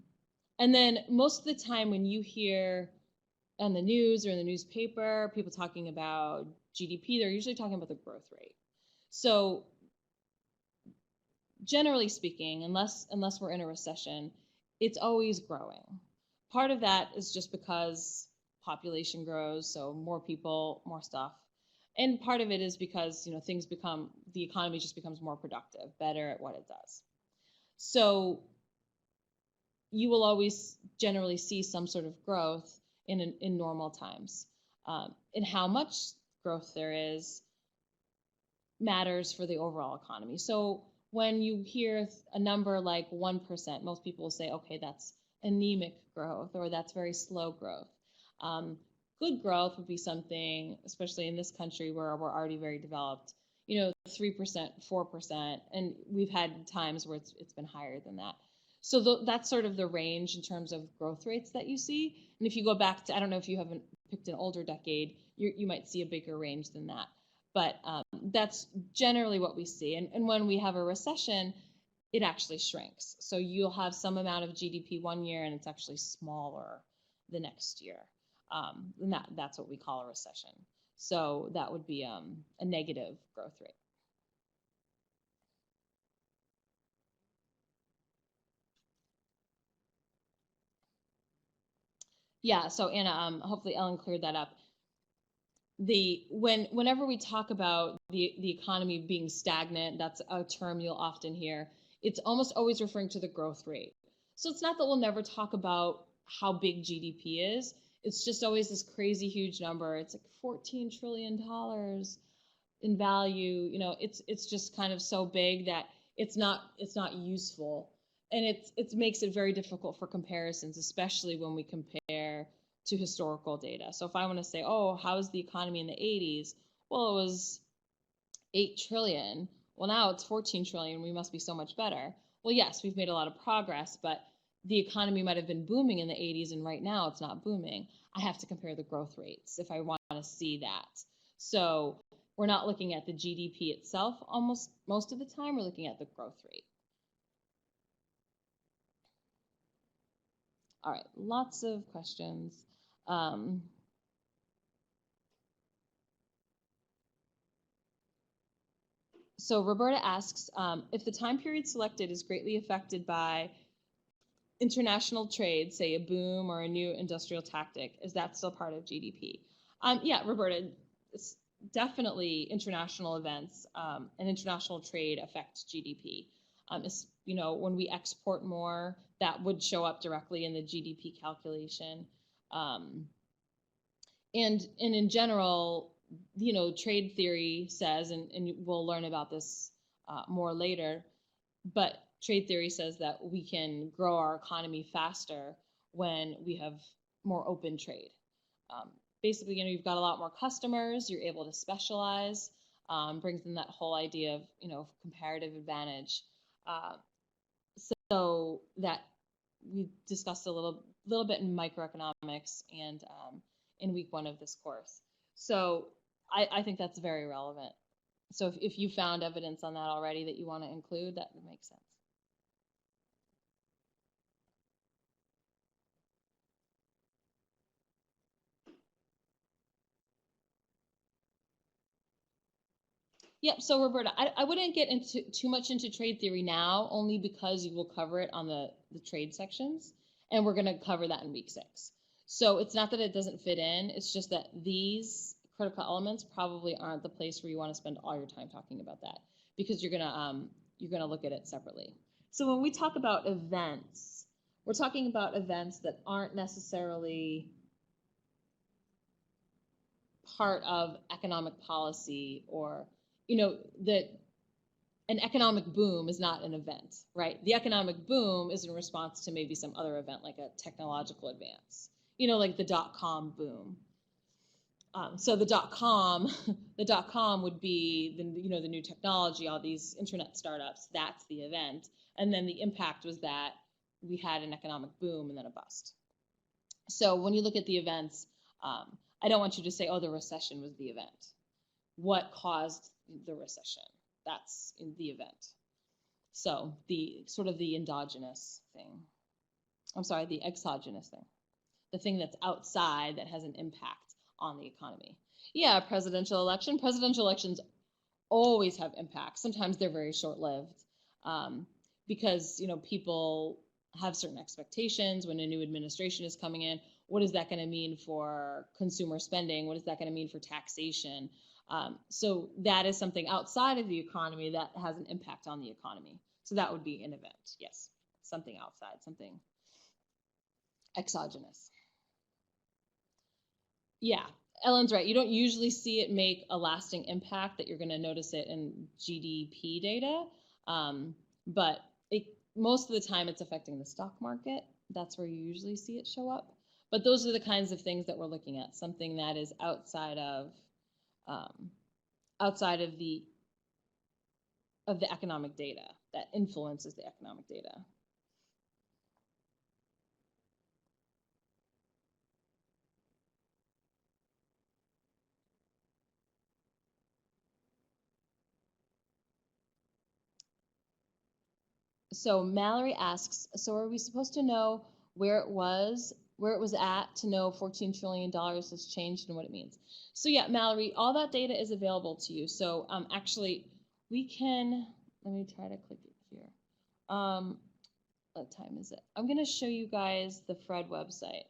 then most of the time when you hear on the news or in the newspaper, people talking about GDP, they're usually talking about the growth rate. So generally speaking, unless we're in a recession, it's always growing. Part of that is just because population grows, so more people, more stuff. And part of it is because the economy just becomes more productive, better at what it does. So you will always generally see some sort of growth in normal times. And how much growth there is matters for the overall economy. So when you hear a number like 1%, most people will say, okay, that's anemic growth, or that's very slow growth. Good growth would be something, especially in this country where we're already very developed, 3%, 4%, and we've had times where it's been higher than that. So that's sort of the range in terms of growth rates that you see. And if you go back to, I don't know if you haven't picked an older decade, you might see a bigger range than that. But that's generally what we see. And when we have a recession, it actually shrinks. So you'll have some amount of GDP one year and it's actually smaller the next year. And that's what we call a recession. So that would be a negative growth rate. Yeah, so Anna, hopefully Ellen cleared that up. Whenever we talk about the economy being stagnant, that's a term you'll often hear. It's almost always referring to the growth rate. So it's not that we'll never talk about how big GDP is. It's just always this crazy huge number. It's like $14 trillion in value. It's just kind of so big that it's not useful, and it makes it very difficult for comparisons, especially when we compare to historical data. So if I want to say, oh, how is the economy in the 80s? Well, it was 8 trillion. Well, now it's 14 trillion. We must be so much better. Well, yes, we've made a lot of progress, but the economy might have been booming in the 80s and right now it's not booming. I have to compare the growth rates if I want to see that. So we're not looking at the GDP itself most of the time. We're looking at the growth rate. All right, lots of questions. So Roberta asks, if the time period selected is greatly affected by international trade, say a boom or a new industrial tactic, is that still part of GDP? Yeah, Roberta, it's definitely international events and international trade affect GDP. When we export more, that would show up directly in the GDP calculation. And in general, trade theory says, and we'll learn about this more later, but trade theory says that we can grow our economy faster when we have more open trade. Basically, you've got a lot more customers, you're able to specialize, brings in that whole idea of, comparative advantage. So that we discussed a little bit in microeconomics and in week 1 of this course. So I think that's very relevant. So if you found evidence on that already that you want to include, that would make sense. Yep. So Roberta, I wouldn't get into too much into trade theory now, only because you will cover it on the trade sections, and we're going to cover that in week 6. So it's not that it doesn't fit in; it's just that these critical elements probably aren't the place where you want to spend all your time talking about that, because you're gonna look at it separately. So when we talk about events, we're talking about events that aren't necessarily part of economic policy, or that an economic boom is not an event, right? The economic boom is in response to maybe some other event, like a technological advance, like the dot-com boom. So the dot-com would be the new technology, all these internet startups. That's the event, and then the impact was that we had an economic boom and then a bust. So when you look at the events, I don't want you to say, oh, the recession was the event. What caused the recession? That's in the event. So the sort of the endogenous thing. I'm sorry, the exogenous thing. The thing that's outside that has an impact on the economy. Yeah, presidential election. Presidential elections always have impacts. Sometimes they're very short-lived because people have certain expectations when a new administration is coming in. What is that going to mean for consumer spending? What is that going to mean for taxation? So that is something outside of the economy that has an impact on the economy. So that would be an event, yes. Something outside, something exogenous. Yeah, Ellen's right. You don't usually see it make a lasting impact that you're going to notice it in GDP data. But most of the time it's affecting the stock market. That's where you usually see it show up. But those are the kinds of things that we're looking at, something that is outside of the economic data, that influences the economic data. So Mallory asks, so are we supposed to know where it was at to know $14 trillion has changed and what it means? So yeah, Mallory, all that data is available to you. So actually, we can, let me try to click it here. What time is it? I'm going to show you guys the Fred website.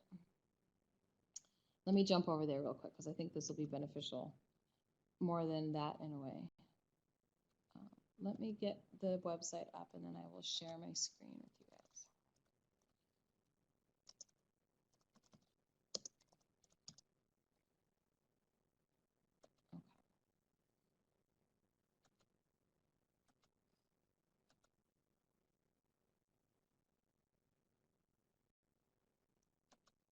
Let me jump over there real quick because I think this will be beneficial more than that in a way. Let me get the website up and then I will share my screen with you guys. Okay.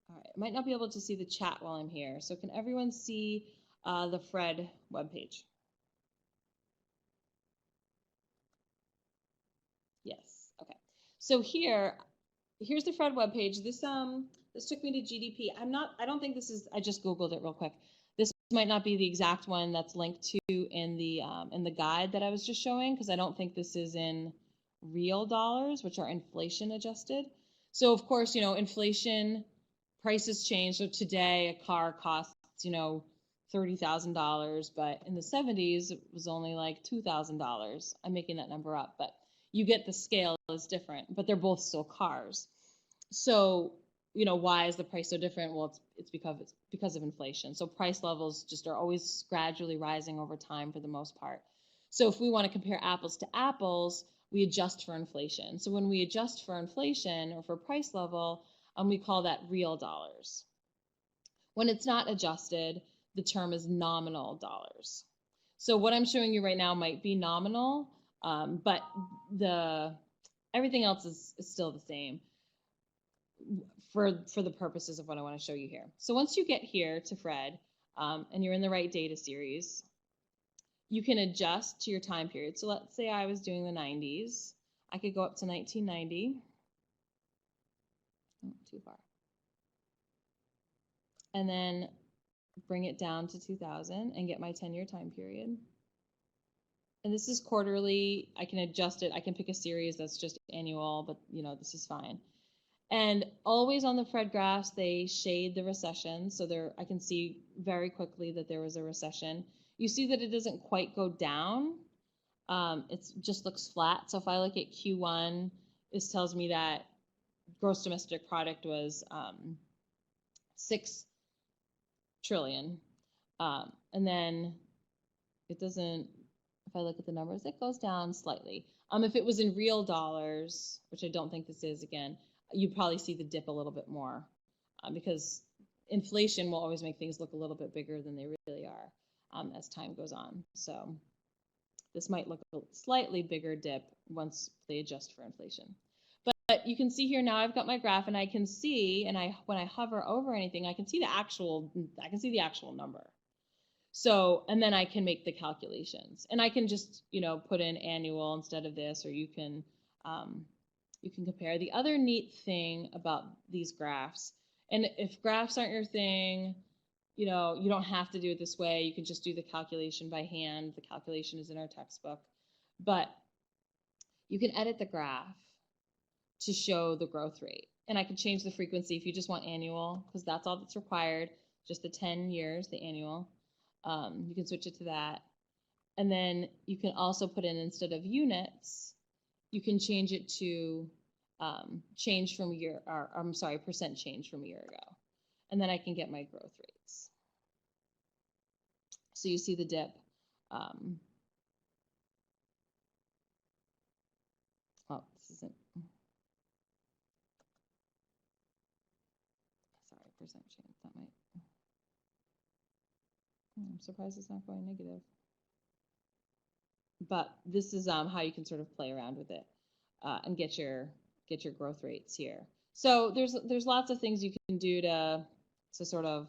All right, I might not be able to see the chat while I'm here. So can everyone see the Fred webpage? Yes, okay. So here's the Fred webpage. This took me to GDP. I don't think this is, I just Googled it real quick. This might not be the exact one that's linked to in the guide that I was just showing, because I don't think this is in real dollars, which are inflation adjusted. So of course, inflation, prices change. So today a car costs, $30,000, but in the 70s it was only like $2,000. I'm making that number up, but you get the scale is different, but they're both still cars. So, why is the price so different? Well, it's because of inflation. So price levels just are always gradually rising over time for the most part. So if we want to compare apples to apples, we adjust for inflation. So when we adjust for inflation or for price level, we call that real dollars. When it's not adjusted, the term is nominal dollars. So what I'm showing you right now might be nominal, but everything else is still the same for the purposes of what I want to show you here. So once you get here to Fred, and you're in the right data series, you can adjust to your time period. So let's say I was doing the 90s. I could go up to 1990. Oh, too far. And then bring it down to 2000 and get my 10-year time period. And this is quarterly. I can adjust it. I can pick a series that's just annual, but this is fine. And always on the Fred graphs, they shade the recession. So I can see very quickly that there was a recession. You see that it doesn't quite go down. It just looks flat. So if I look at Q1, this tells me that gross domestic product was 6 trillion. And then it doesn't, if I look at the numbers, it goes down slightly. If it was in real dollars, which I don't think this is, again, you'd probably see the dip a little bit more, because inflation will always make things look a little bit bigger than they really are as time goes on. So this might look a slightly bigger dip once they adjust for inflation. But you can see here now I've got my graph, and I can see, and when I hover over anything, I can see the actual number. So, and then I can make the calculations, and I can just put in annual instead of this, or you can compare. The other neat thing about these graphs, and if graphs aren't your thing, you don't have to do it this way. You can just do the calculation by hand. The calculation is in our textbook, but you can edit the graph to show the growth rate. And I can change the frequency if you just want annual, because that's all that's required, just the 10 years, the annual. You can switch it to that. And then you can also put in, instead of units, you can change it to change from year, or I'm sorry, percent change from a year ago. And then I can get my growth rates. So you see the dip. Oh, this isn't. Sorry, percent change. That might. I'm surprised it's not going negative. But this is how you can sort of play around with it and get your growth rates here. So there's lots of things you can do to sort of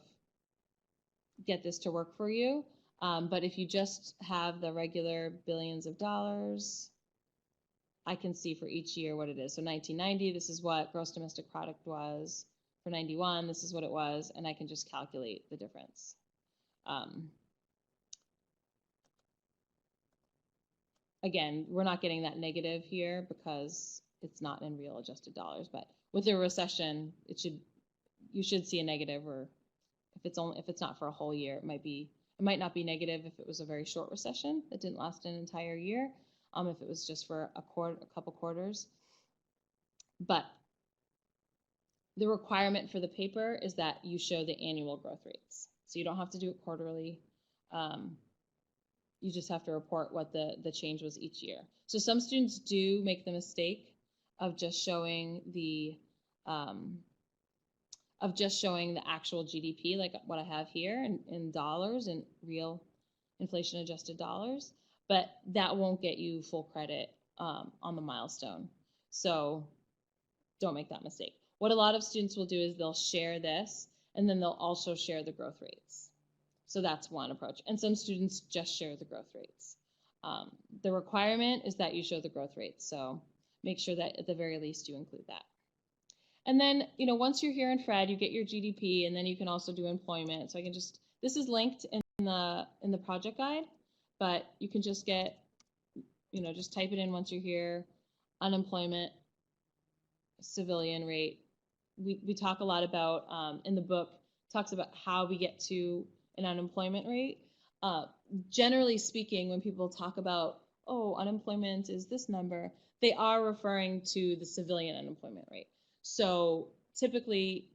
get this to work for you. But if you just have the regular billions of dollars, I can see for each year what it is. So 1990, this is what gross domestic product was. For 91, this is what it was, and I can just calculate the difference. Again, we're not getting that negative here because it's not in real adjusted dollars. But with a recession, you should see a negative, or if it's not for a whole year, it might not be negative if it was a very short recession that didn't last an entire year. If it was just for a couple quarters. But the requirement for the paper is that you show the annual growth rates. So you don't have to do it quarterly. You just have to report what the change was each year. So some students do make the mistake of just showing the actual GDP, like what I have here in dollars and real inflation adjusted dollars, but that won't get you full credit on the milestone. So don't make that mistake. What a lot of students will do is they'll share this, and then they'll also share the growth rates. So that's one approach. And some students just share the growth rates. The requirement is that you show the growth rates. So make sure that at the very least you include that. And then, once you're here in Fred, you get your GDP, and then you can also do employment. So I can this is linked in the project guide, but you can just get, just type it in once you're here, unemployment, civilian rate. We talk a lot about, in the book, talks about how we get to an unemployment rate. Generally speaking, when people talk about, unemployment is this number, they are referring to the civilian unemployment rate. So typically,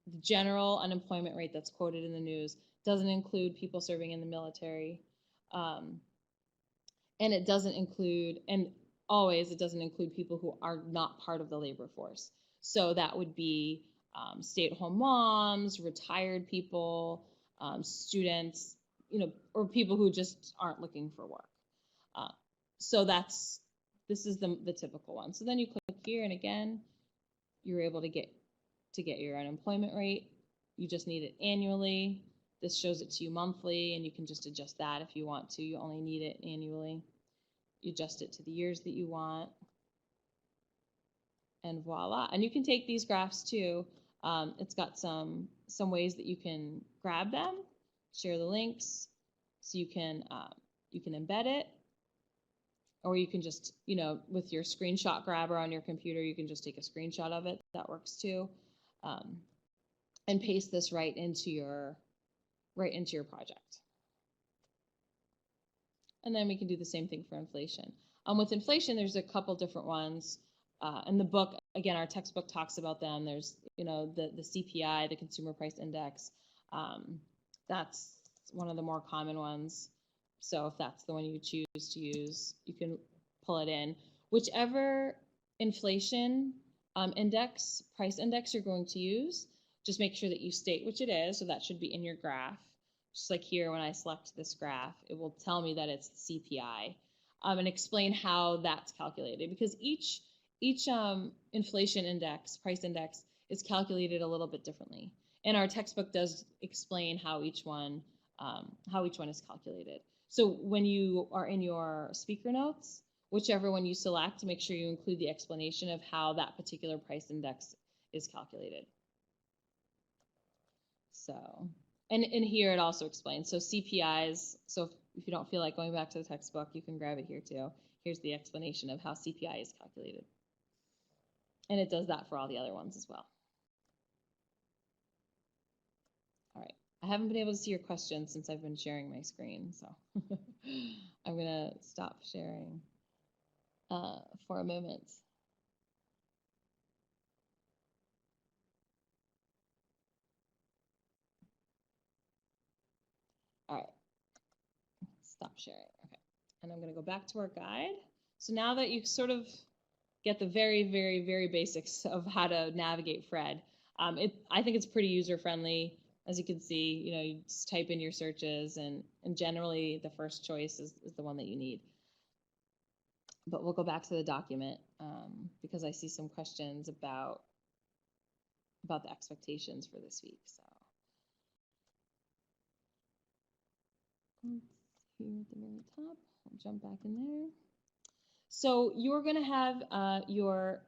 the general unemployment rate that's quoted in the news doesn't include people serving in the military, and it doesn't include, and always it doesn't include people who are not part of the labor force. So that would be stay-at-home moms, retired people, students, or people who just aren't looking for work. So this is the typical one. So then you click here, and again, you're able to get your unemployment rate. You just need it annually. This shows it to you monthly, and you can just adjust that if you want to. You only need it annually. You adjust it to the years that you want, and voila. And you can take these graphs too. It's got some ways that you can grab them, share the links, so you can embed it, or you can just, with your screenshot grabber on your computer, you can just take a screenshot of it. That works too, and paste this right into your project. And then we can do the same thing for inflation. With inflation, there's a couple different ones. In the book, again, our textbook talks about them. There's, the CPI, the Consumer Price Index. That's one of the more common ones. So if that's the one you choose to use, you can pull it in. Whichever inflation price index you're going to use, just make sure that you state which it is. So that should be in your graph. Just like here, when I select this graph, it will tell me that it's the CPI, and explain how that's calculated, because each inflation index, price index, is calculated a little bit differently. And our textbook does explain how each one is calculated. So when you are in your speaker notes, whichever one you select, make sure you include the explanation of how that particular price index is calculated. So, and here it also explains. So CPIs, so if you don't feel like going back to the textbook, you can grab it here too. Here's the explanation of how CPI is calculated. And it does that for all the other ones as well. All right, I haven't been able to see your questions since I've been sharing my screen, so I'm gonna stop sharing for a moment. All right, stop sharing, okay. And I'm gonna go back to our guide. So now that you sort of get the very, very, very basics of how to navigate Fred, I think it's pretty user-friendly. As you can see, you just type in your searches, and generally the first choice is the one that you need. But we'll go back to the document because I see some questions about the expectations for this week. So here at the very top, I'll jump back in there. So you're going to have your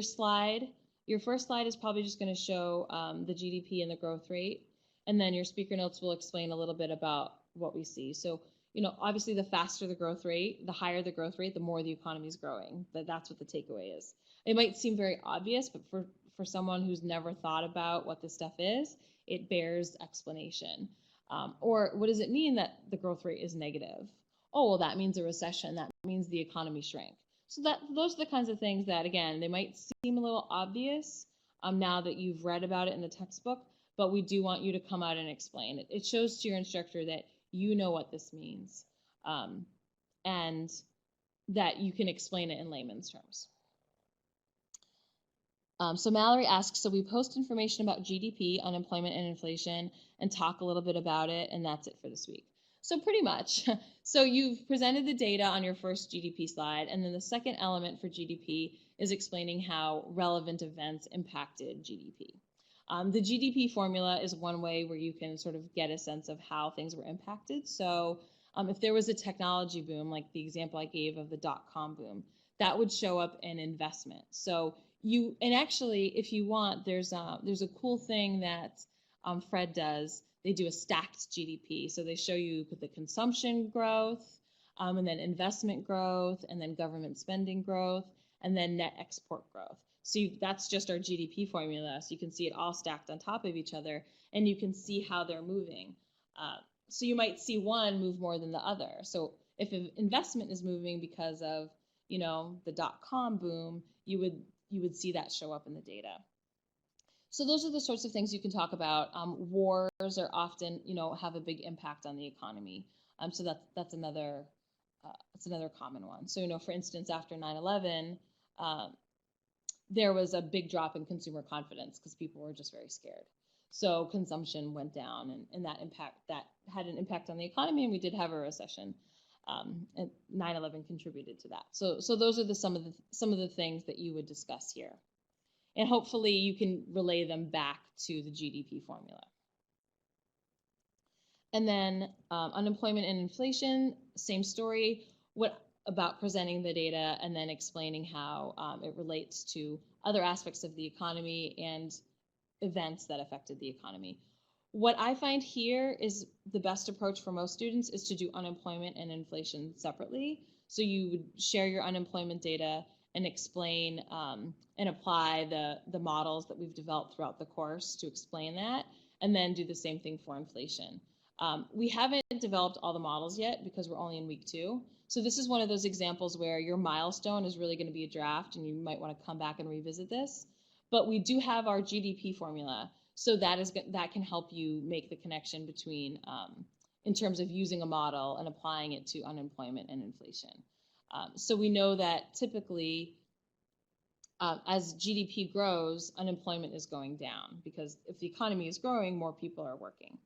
slide. Your first slide is probably just going to show the GDP and the growth rate, and then your speaker notes will explain a little bit about what we see. So, obviously the faster the growth rate, the higher the growth rate, the more the economy is growing. That's what the takeaway is. It might seem very obvious, but for someone who's never thought about what this stuff is, it bears explanation. Or what does it mean that the growth rate is negative? Oh, well, that means a recession. That means the economy shrank. So those are the kinds of things that, again, they might seem a little obvious now that you've read about it in the textbook, but we do want you to come out and explain it. It shows to your instructor that you know what this means, and that you can explain it in layman's terms. So Mallory asks, so we post information about GDP, unemployment, and inflation, and talk a little bit about it, and that's it for this week. So pretty much. So you've presented the data on your first GDP slide, and then the second element for GDP is explaining how relevant events impacted GDP. The GDP formula is one way where you can sort of get a sense of how things were impacted. So if there was a technology boom, like the example I gave of the .com boom, that would show up in investment. So and actually, if you want, there's a cool thing that Fred does. They do a stacked GDP. So they show you the consumption growth, and then investment growth, and then government spending growth, and then net export growth. So that's just our GDP formula. So you can see it all stacked on top of each other, and you can see how they're moving. So you might see one move more than the other. So if investment is moving because of the .com boom, you would see that show up in the data. So those are the sorts of things you can talk about. Wars are often, have a big impact on the economy. So that's another common one. So, for instance, after 9/11, there was a big drop in consumer confidence because people were just very scared. So consumption went down, and that had an impact on the economy, and we did have a recession. And 9/11 contributed to that. So those are some of the things that you would discuss here, and hopefully you can relay them back to the GDP formula. And then unemployment and inflation, same story. What about presenting the data and then explaining how it relates to other aspects of the economy and events that affected the economy. What I find here is the best approach for most students is to do unemployment and inflation separately. So you would share your unemployment data and explain and apply the models that we've developed throughout the course to explain that, and then do the same thing for inflation. We haven't developed all the models yet because we're only in week 2. So this is one of those examples where your milestone is really going to be a draft, and you might want to come back and revisit this. But we do have our GDP formula, so that can help you make the connection between, in terms of using a model and applying it to unemployment and inflation. So we know that typically, as GDP grows, unemployment is going down, because if the economy is growing, more people are working.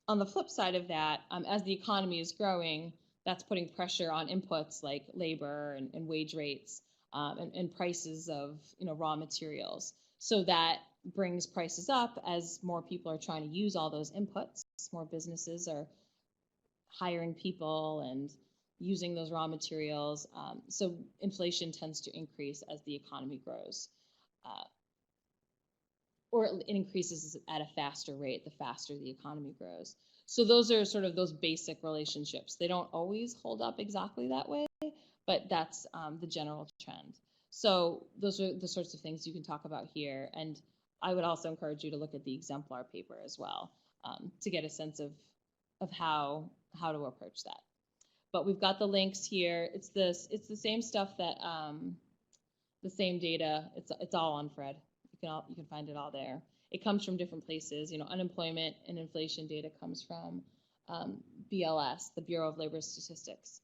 On the flip side of that, as the economy is growing, that's putting pressure on inputs like labor and wage rates, and prices of raw materials. So that brings prices up as more people are trying to use all those inputs. More businesses are hiring people and using those raw materials. So inflation tends to increase as the economy grows. Or it increases at a faster rate the faster the economy grows. So those are sort of those basic relationships. They don't always hold up exactly that way, but that's the general trend. So those are the sorts of things you can talk about here. And I would also encourage you to look at the exemplar paper as well, to get a sense of how to approach that. But we've got the links here. It's the same stuff that the same data. It's all on Fred. You can find it all there. It comes from different places. Unemployment and inflation data comes from BLS, the Bureau of Labor Statistics.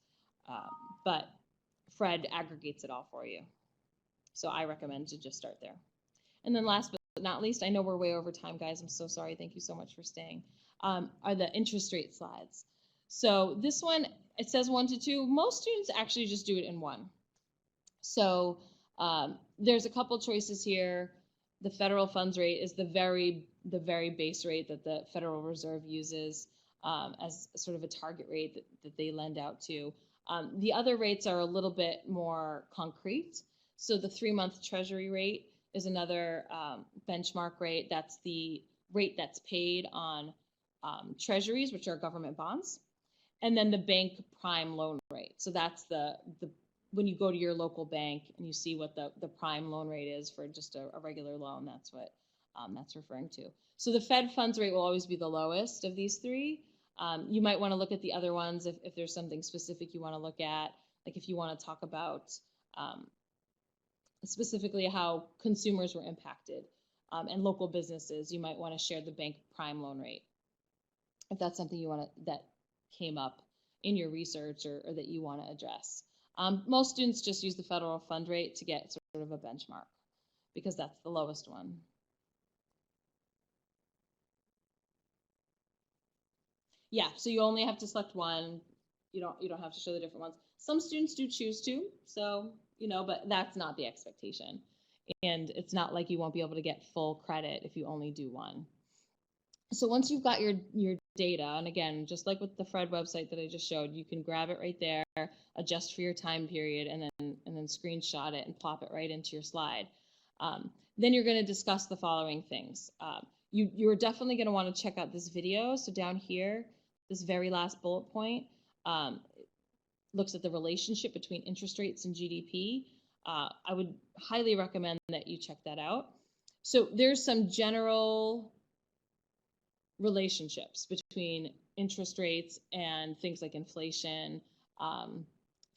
But Fred aggregates it all for you. So I recommend to just start there. And then last but not least, I know we're way over time, guys. I'm so sorry. Thank you so much for staying. Are the interest rate slides. So this one, it says 1 to 2. Most students actually just do it in 1. So there's a couple choices here. The federal funds rate is the very base rate that the Federal Reserve uses as sort of a target rate that they lend out to. The other rates are a little bit more concrete. So the 3-month Treasury rate is another benchmark rate. That's the rate that's paid on treasuries, which are government bonds, and then the bank prime loan rate. So that's the when you go to your local bank and you see what the prime loan rate is for just a regular loan, that's what that's referring to. So the Fed funds rate will always be the lowest of these 3. You might want to look at the other ones if there's something specific you want to look at, like if you want to talk about specifically how consumers were impacted and local businesses, you might want to share the bank prime loan rate if that's something that came up in your research or that you want to address. Most students just use the federal fund rate to get sort of a benchmark because that's the lowest one. Yeah, so you only have to select one. You don't have to show the different ones. Some students do choose to, so but that's not the expectation. And it's not like you won't be able to get full credit if you only do one. So once you've got your data, and again, just like with the Fred website that I just showed, you can grab it right there, adjust for your time period, and then screenshot it and plop it right into your slide. Then you're going to discuss the following things. You're definitely going to want to check out this video. So down here, this very last bullet point looks at the relationship between interest rates and GDP. I would highly recommend that you check that out. So there's some general relationships between interest rates and things like inflation,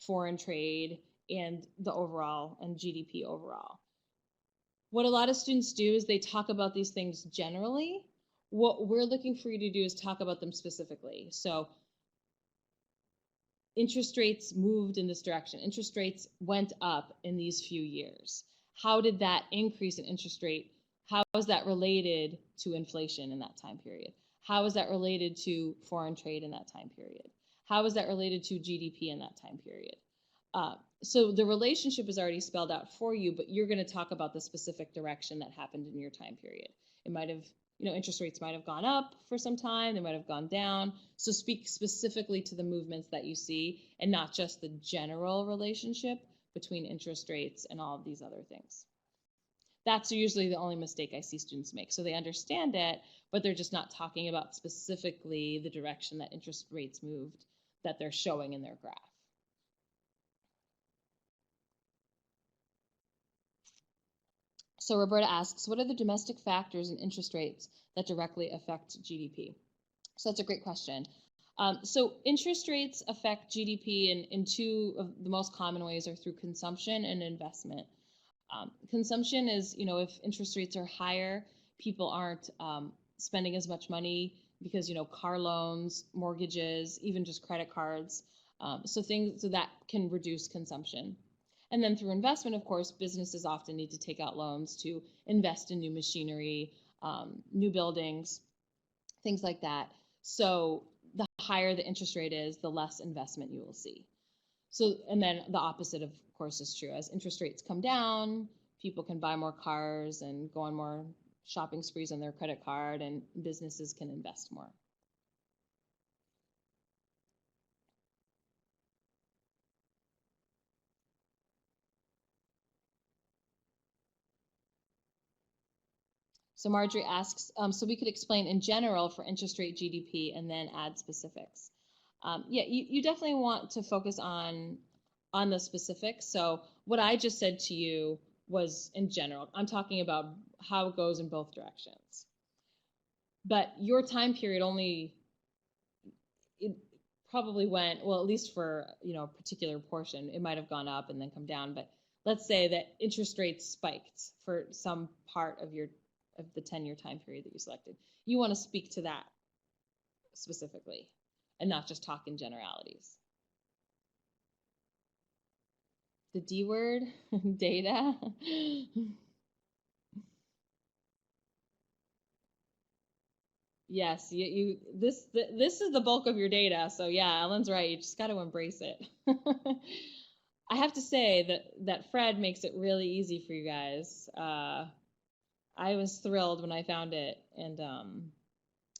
foreign trade, and the overall and GDP overall. What a lot of students do is they talk about these things generally. What we're looking for you to do is talk about them specifically. So interest rates moved in this direction. Interest rates went up in these few years. How did that increase in interest rate How is that related to inflation in that time period? How is that related to foreign trade in that time period? How is that related to GDP in that time period? So the relationship is already spelled out for you, but you're going to talk about the specific direction that happened in your time period. It might have, interest rates might have gone up for some time, they might have gone down. So speak specifically to the movements that you see and not just the general relationship between interest rates and all of these other things. That's usually the only mistake I see students make. So they understand it, but they're just not talking about specifically the direction that interest rates moved that they're showing in their graph. So Roberta asks, what are the domestic factors in interest rates that directly affect GDP? So that's a great question. So interest rates affect GDP in two of the most common ways are through consumption and investment. Consumption is, if interest rates are higher, people aren't spending as much money because, car loans, mortgages, even just credit cards. So that can reduce consumption. And then through investment, of course, businesses often need to take out loans to invest in new machinery, new buildings, things like that. So the higher the interest rate is, the less investment you will see. So, and then the opposite, of course, is true. As interest rates come down, people can buy more cars and go on more shopping sprees on their credit card, and businesses can invest more. So Marjorie asks, so we could explain in general for interest rate GDP and then add specifics. Yeah, you definitely want to focus on the specifics. So what I just said to you was in general. I'm talking about how it goes in both directions. But your time period it probably went, well, at least for, a particular portion, it might have gone up and then come down. But let's say that interest rates spiked for some part of the 10-year time period that you selected. You want to speak to that specifically and not just talk in generalities. The D word, data. Yes, this is the bulk of your data. So yeah, Ellen's right. You just got to embrace it. I have to say that Fred makes it really easy for you guys. I was thrilled when I found it, and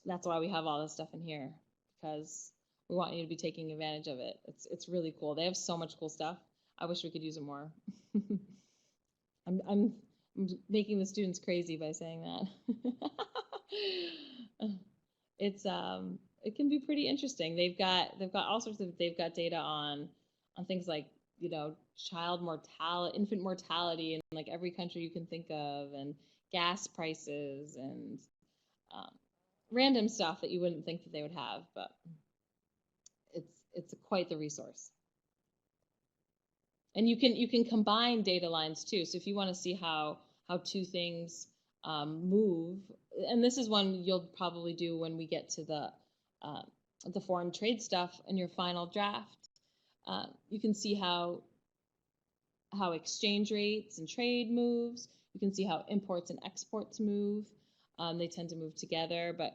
that's why we have all this stuff in here, because we want you to be taking advantage of it. It's really cool. They have so much cool stuff. I wish we could use it more. I'm making the students crazy by saying that. It's it can be pretty interesting. They've got all sorts of data on things like, child mortality, infant mortality in like every country you can think of, and gas prices and random stuff that you wouldn't think that they would have, but it's quite the resource. And you can combine data lines too. So if you want to see how two things move, and this is one you'll probably do when we get to the foreign trade stuff in your final draft. You can see how exchange rates and trade moves. You can see how imports and exports move. They tend to move together, but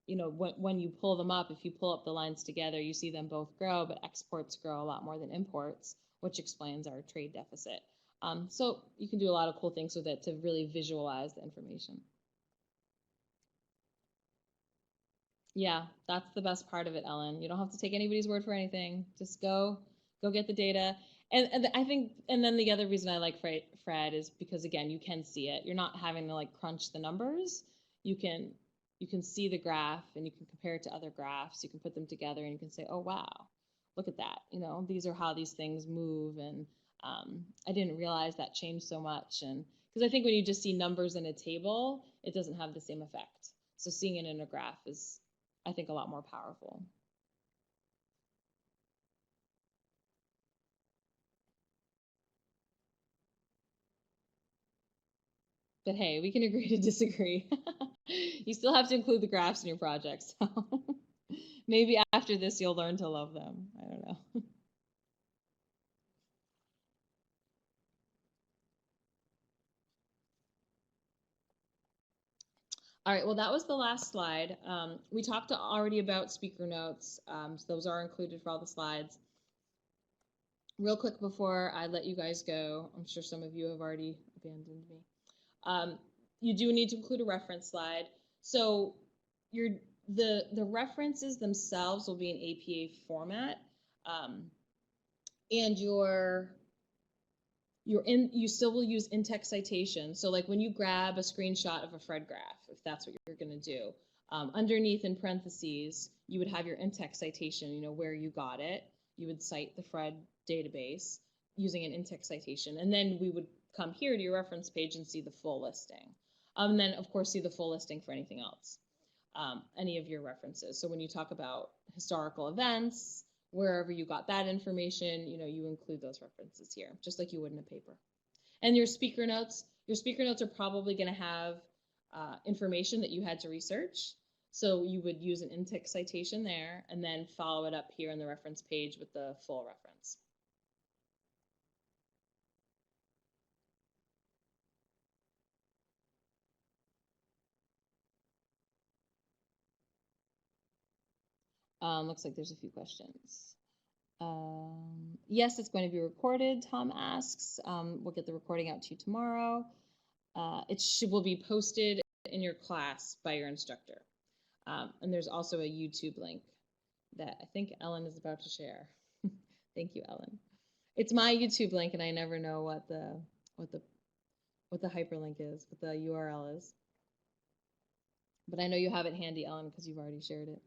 when you pull them up, if you pull up the lines together, you see them both grow, but exports grow a lot more than imports, which explains our trade deficit. So you can do a lot of cool things with it to really visualize the information. Yeah, that's the best part of it, Ellen. You don't have to take anybody's word for anything. Just go get the data. And I think, and then the other reason I like Fred is because, again, you can see it. You're not having to like crunch the numbers. You can see the graph and you can compare it to other graphs. You can put them together and you can say, oh, wow, look at that. These are how these things move. And I didn't realize that changed so much. And because I think when you just see numbers in a table, it doesn't have the same effect. So seeing it in a graph is, I think, a lot more powerful. But hey, we can agree to disagree. You still have to include the graphs in your project. So maybe after this, you'll learn to love them. I don't know. All right, well, that was the last slide. We talked already about speaker notes, so those are included for all the slides. Real quick before I let you guys go, I'm sure some of you have already abandoned me. You do need to include a reference slide. So the references themselves will be in APA format, and you still will use in-text citation. So like when you grab a screenshot of a Fred graph, if that's what you're going to do, underneath in parentheses, you would have your in-text citation, where you got it. You would cite the Fred database using an in-text citation. And then we would come here to your reference page and see the full listing. And then, of course, see the full listing for anything else, any of your references. So when you talk about historical events, wherever you got that information, you include those references here, just like you would in a paper. And your speaker notes are probably going to have information that you had to research. So you would use an in-text citation there and then follow it up here in the reference page with the full reference. Looks like there's a few questions. Yes, it's going to be recorded, Tom asks. We'll get the recording out to you tomorrow. Will be posted in your class by your instructor. And there's also a YouTube link that I think Ellen is about to share. Thank you, Ellen. It's my YouTube link, and I never know what the hyperlink is, what the URL is. But I know you have it handy, Ellen, because you've already shared it.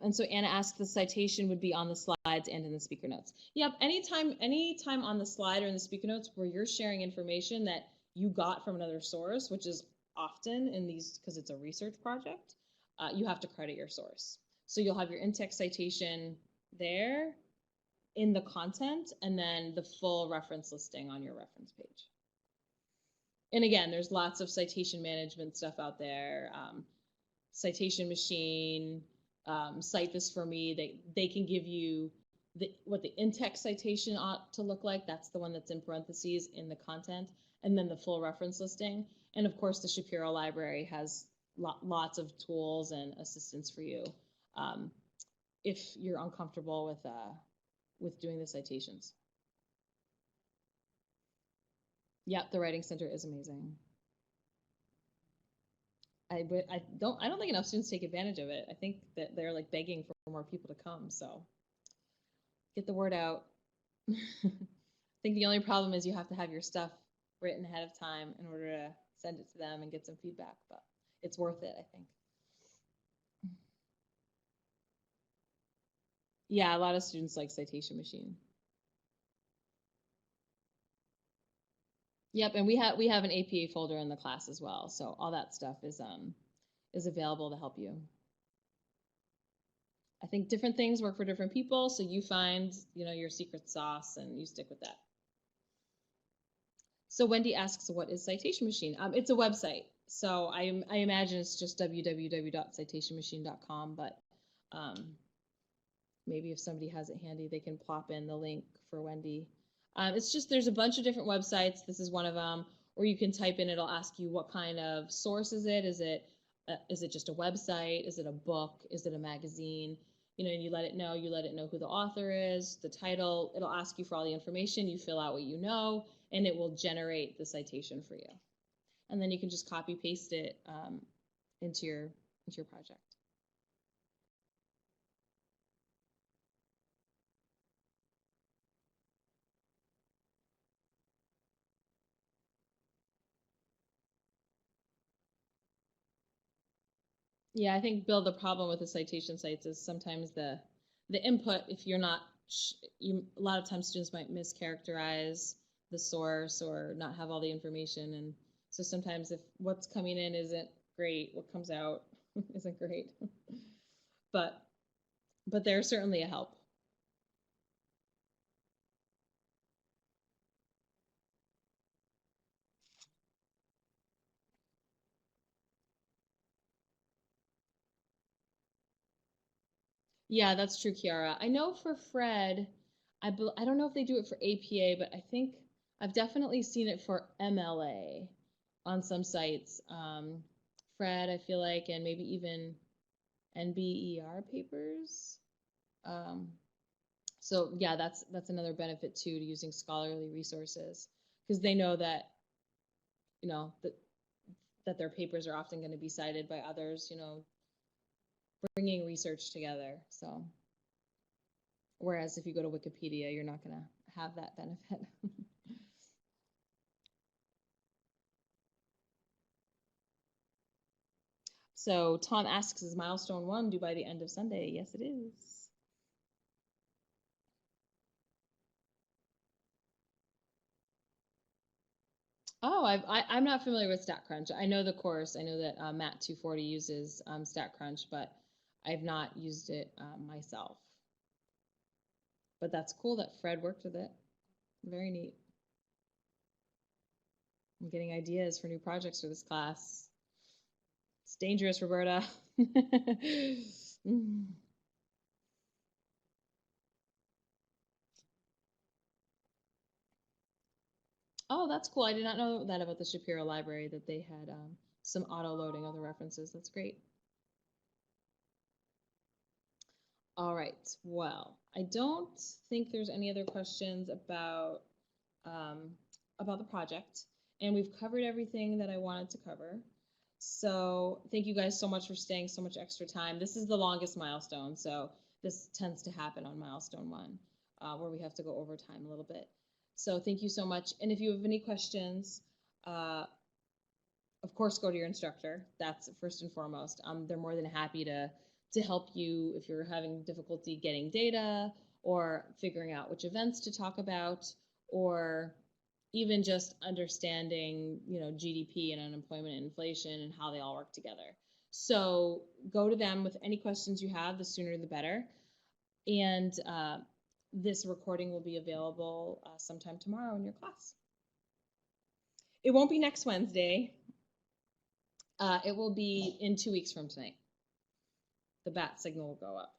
And so Anna asked, the citation would be on the slides and in the speaker notes. Yep, anytime on the slide or in the speaker notes where you're sharing information that you got from another source, which is often in these, because it's a research project, you have to credit your source. So you'll have your in-text citation there in the content, and then the full reference listing on your reference page. And again, there's lots of citation management stuff out there. Citation Machine, Cite This For Me. They can give you what the in-text citation ought to look like. That's the one that's in parentheses in the content, and then the full reference listing. And of course, the Shapiro Library has lots of tools and assistance for you if you're uncomfortable with doing the citations. Yep, the Writing Center is amazing. I don't think enough students take advantage of it. I think that they're like begging for more people to come. So get the word out. I think the only problem is you have to have your stuff written ahead of time in order to send it to them and get some feedback, but it's worth it, I think. Yeah, a lot of students like Citation Machine. Yep, and we have an APA folder in the class as well, so all that stuff is available to help you. I think different things work for different people, so you find your secret sauce and you stick with that. So Wendy asks, what is Citation Machine? It's a website, so I imagine it's just www.citationmachine.com, but maybe if somebody has it handy, they can plop in the link for Wendy. It's just, there's a bunch of different websites. This is one of them, or you can type in, it'll ask you what kind of source is it? Is it just a website? Is it a book? Is it a magazine? And you let it know who the author is, the title. It'll ask you for all the information. You fill out what you know, and it will generate the citation for you. And then you can just copy paste it into your project. Yeah, I think, Bill, the problem with the citation sites is sometimes the input, if you're not, a lot of times students might mischaracterize the source or not have all the information. And so sometimes if what's coming in isn't great, what comes out isn't great. But they're certainly a help. Yeah, that's true, Kiara. I know for Fred, I don't know if they do it for APA, but I think I've definitely seen it for MLA on some sites. Fred, I feel like, and maybe even NBER papers. Um, so yeah, that's another benefit too to using scholarly resources because they know that that their papers are often going to be cited by others. Bringing research together. So whereas if you go to Wikipedia, you're not going to have that benefit. So Tom asks, is Milestone 1 due by the end of Sunday? Yes, it is. Oh, I'm not familiar with StatCrunch. I know the course. I know that Matt 240 uses StatCrunch, but I've not used it myself. But that's cool that Fred worked with it. Very neat. I'm getting ideas for new projects for this class. It's dangerous, Roberta. Oh, that's cool. I did not know that about the Shapiro Library, that they had some auto loading of the references. That's great. All right. Well, I don't think there's any other questions um, about the project, and we've covered everything that I wanted to cover. So thank you guys so much for staying so much extra time. This is the longest milestone, so this tends to happen on milestone 1, where we have to go over time a little bit. So thank you so much. And if you have any questions, of course, go to your instructor. That's first and foremost. They're more than happy to help you if you're having difficulty getting data or figuring out which events to talk about, or even just understanding, GDP and unemployment and inflation and how they all work together. So go to them with any questions you have. The sooner the better. And this recording will be available sometime tomorrow in your class. It won't be next Wednesday. It will be in 2 weeks from tonight. The bat signal will go up.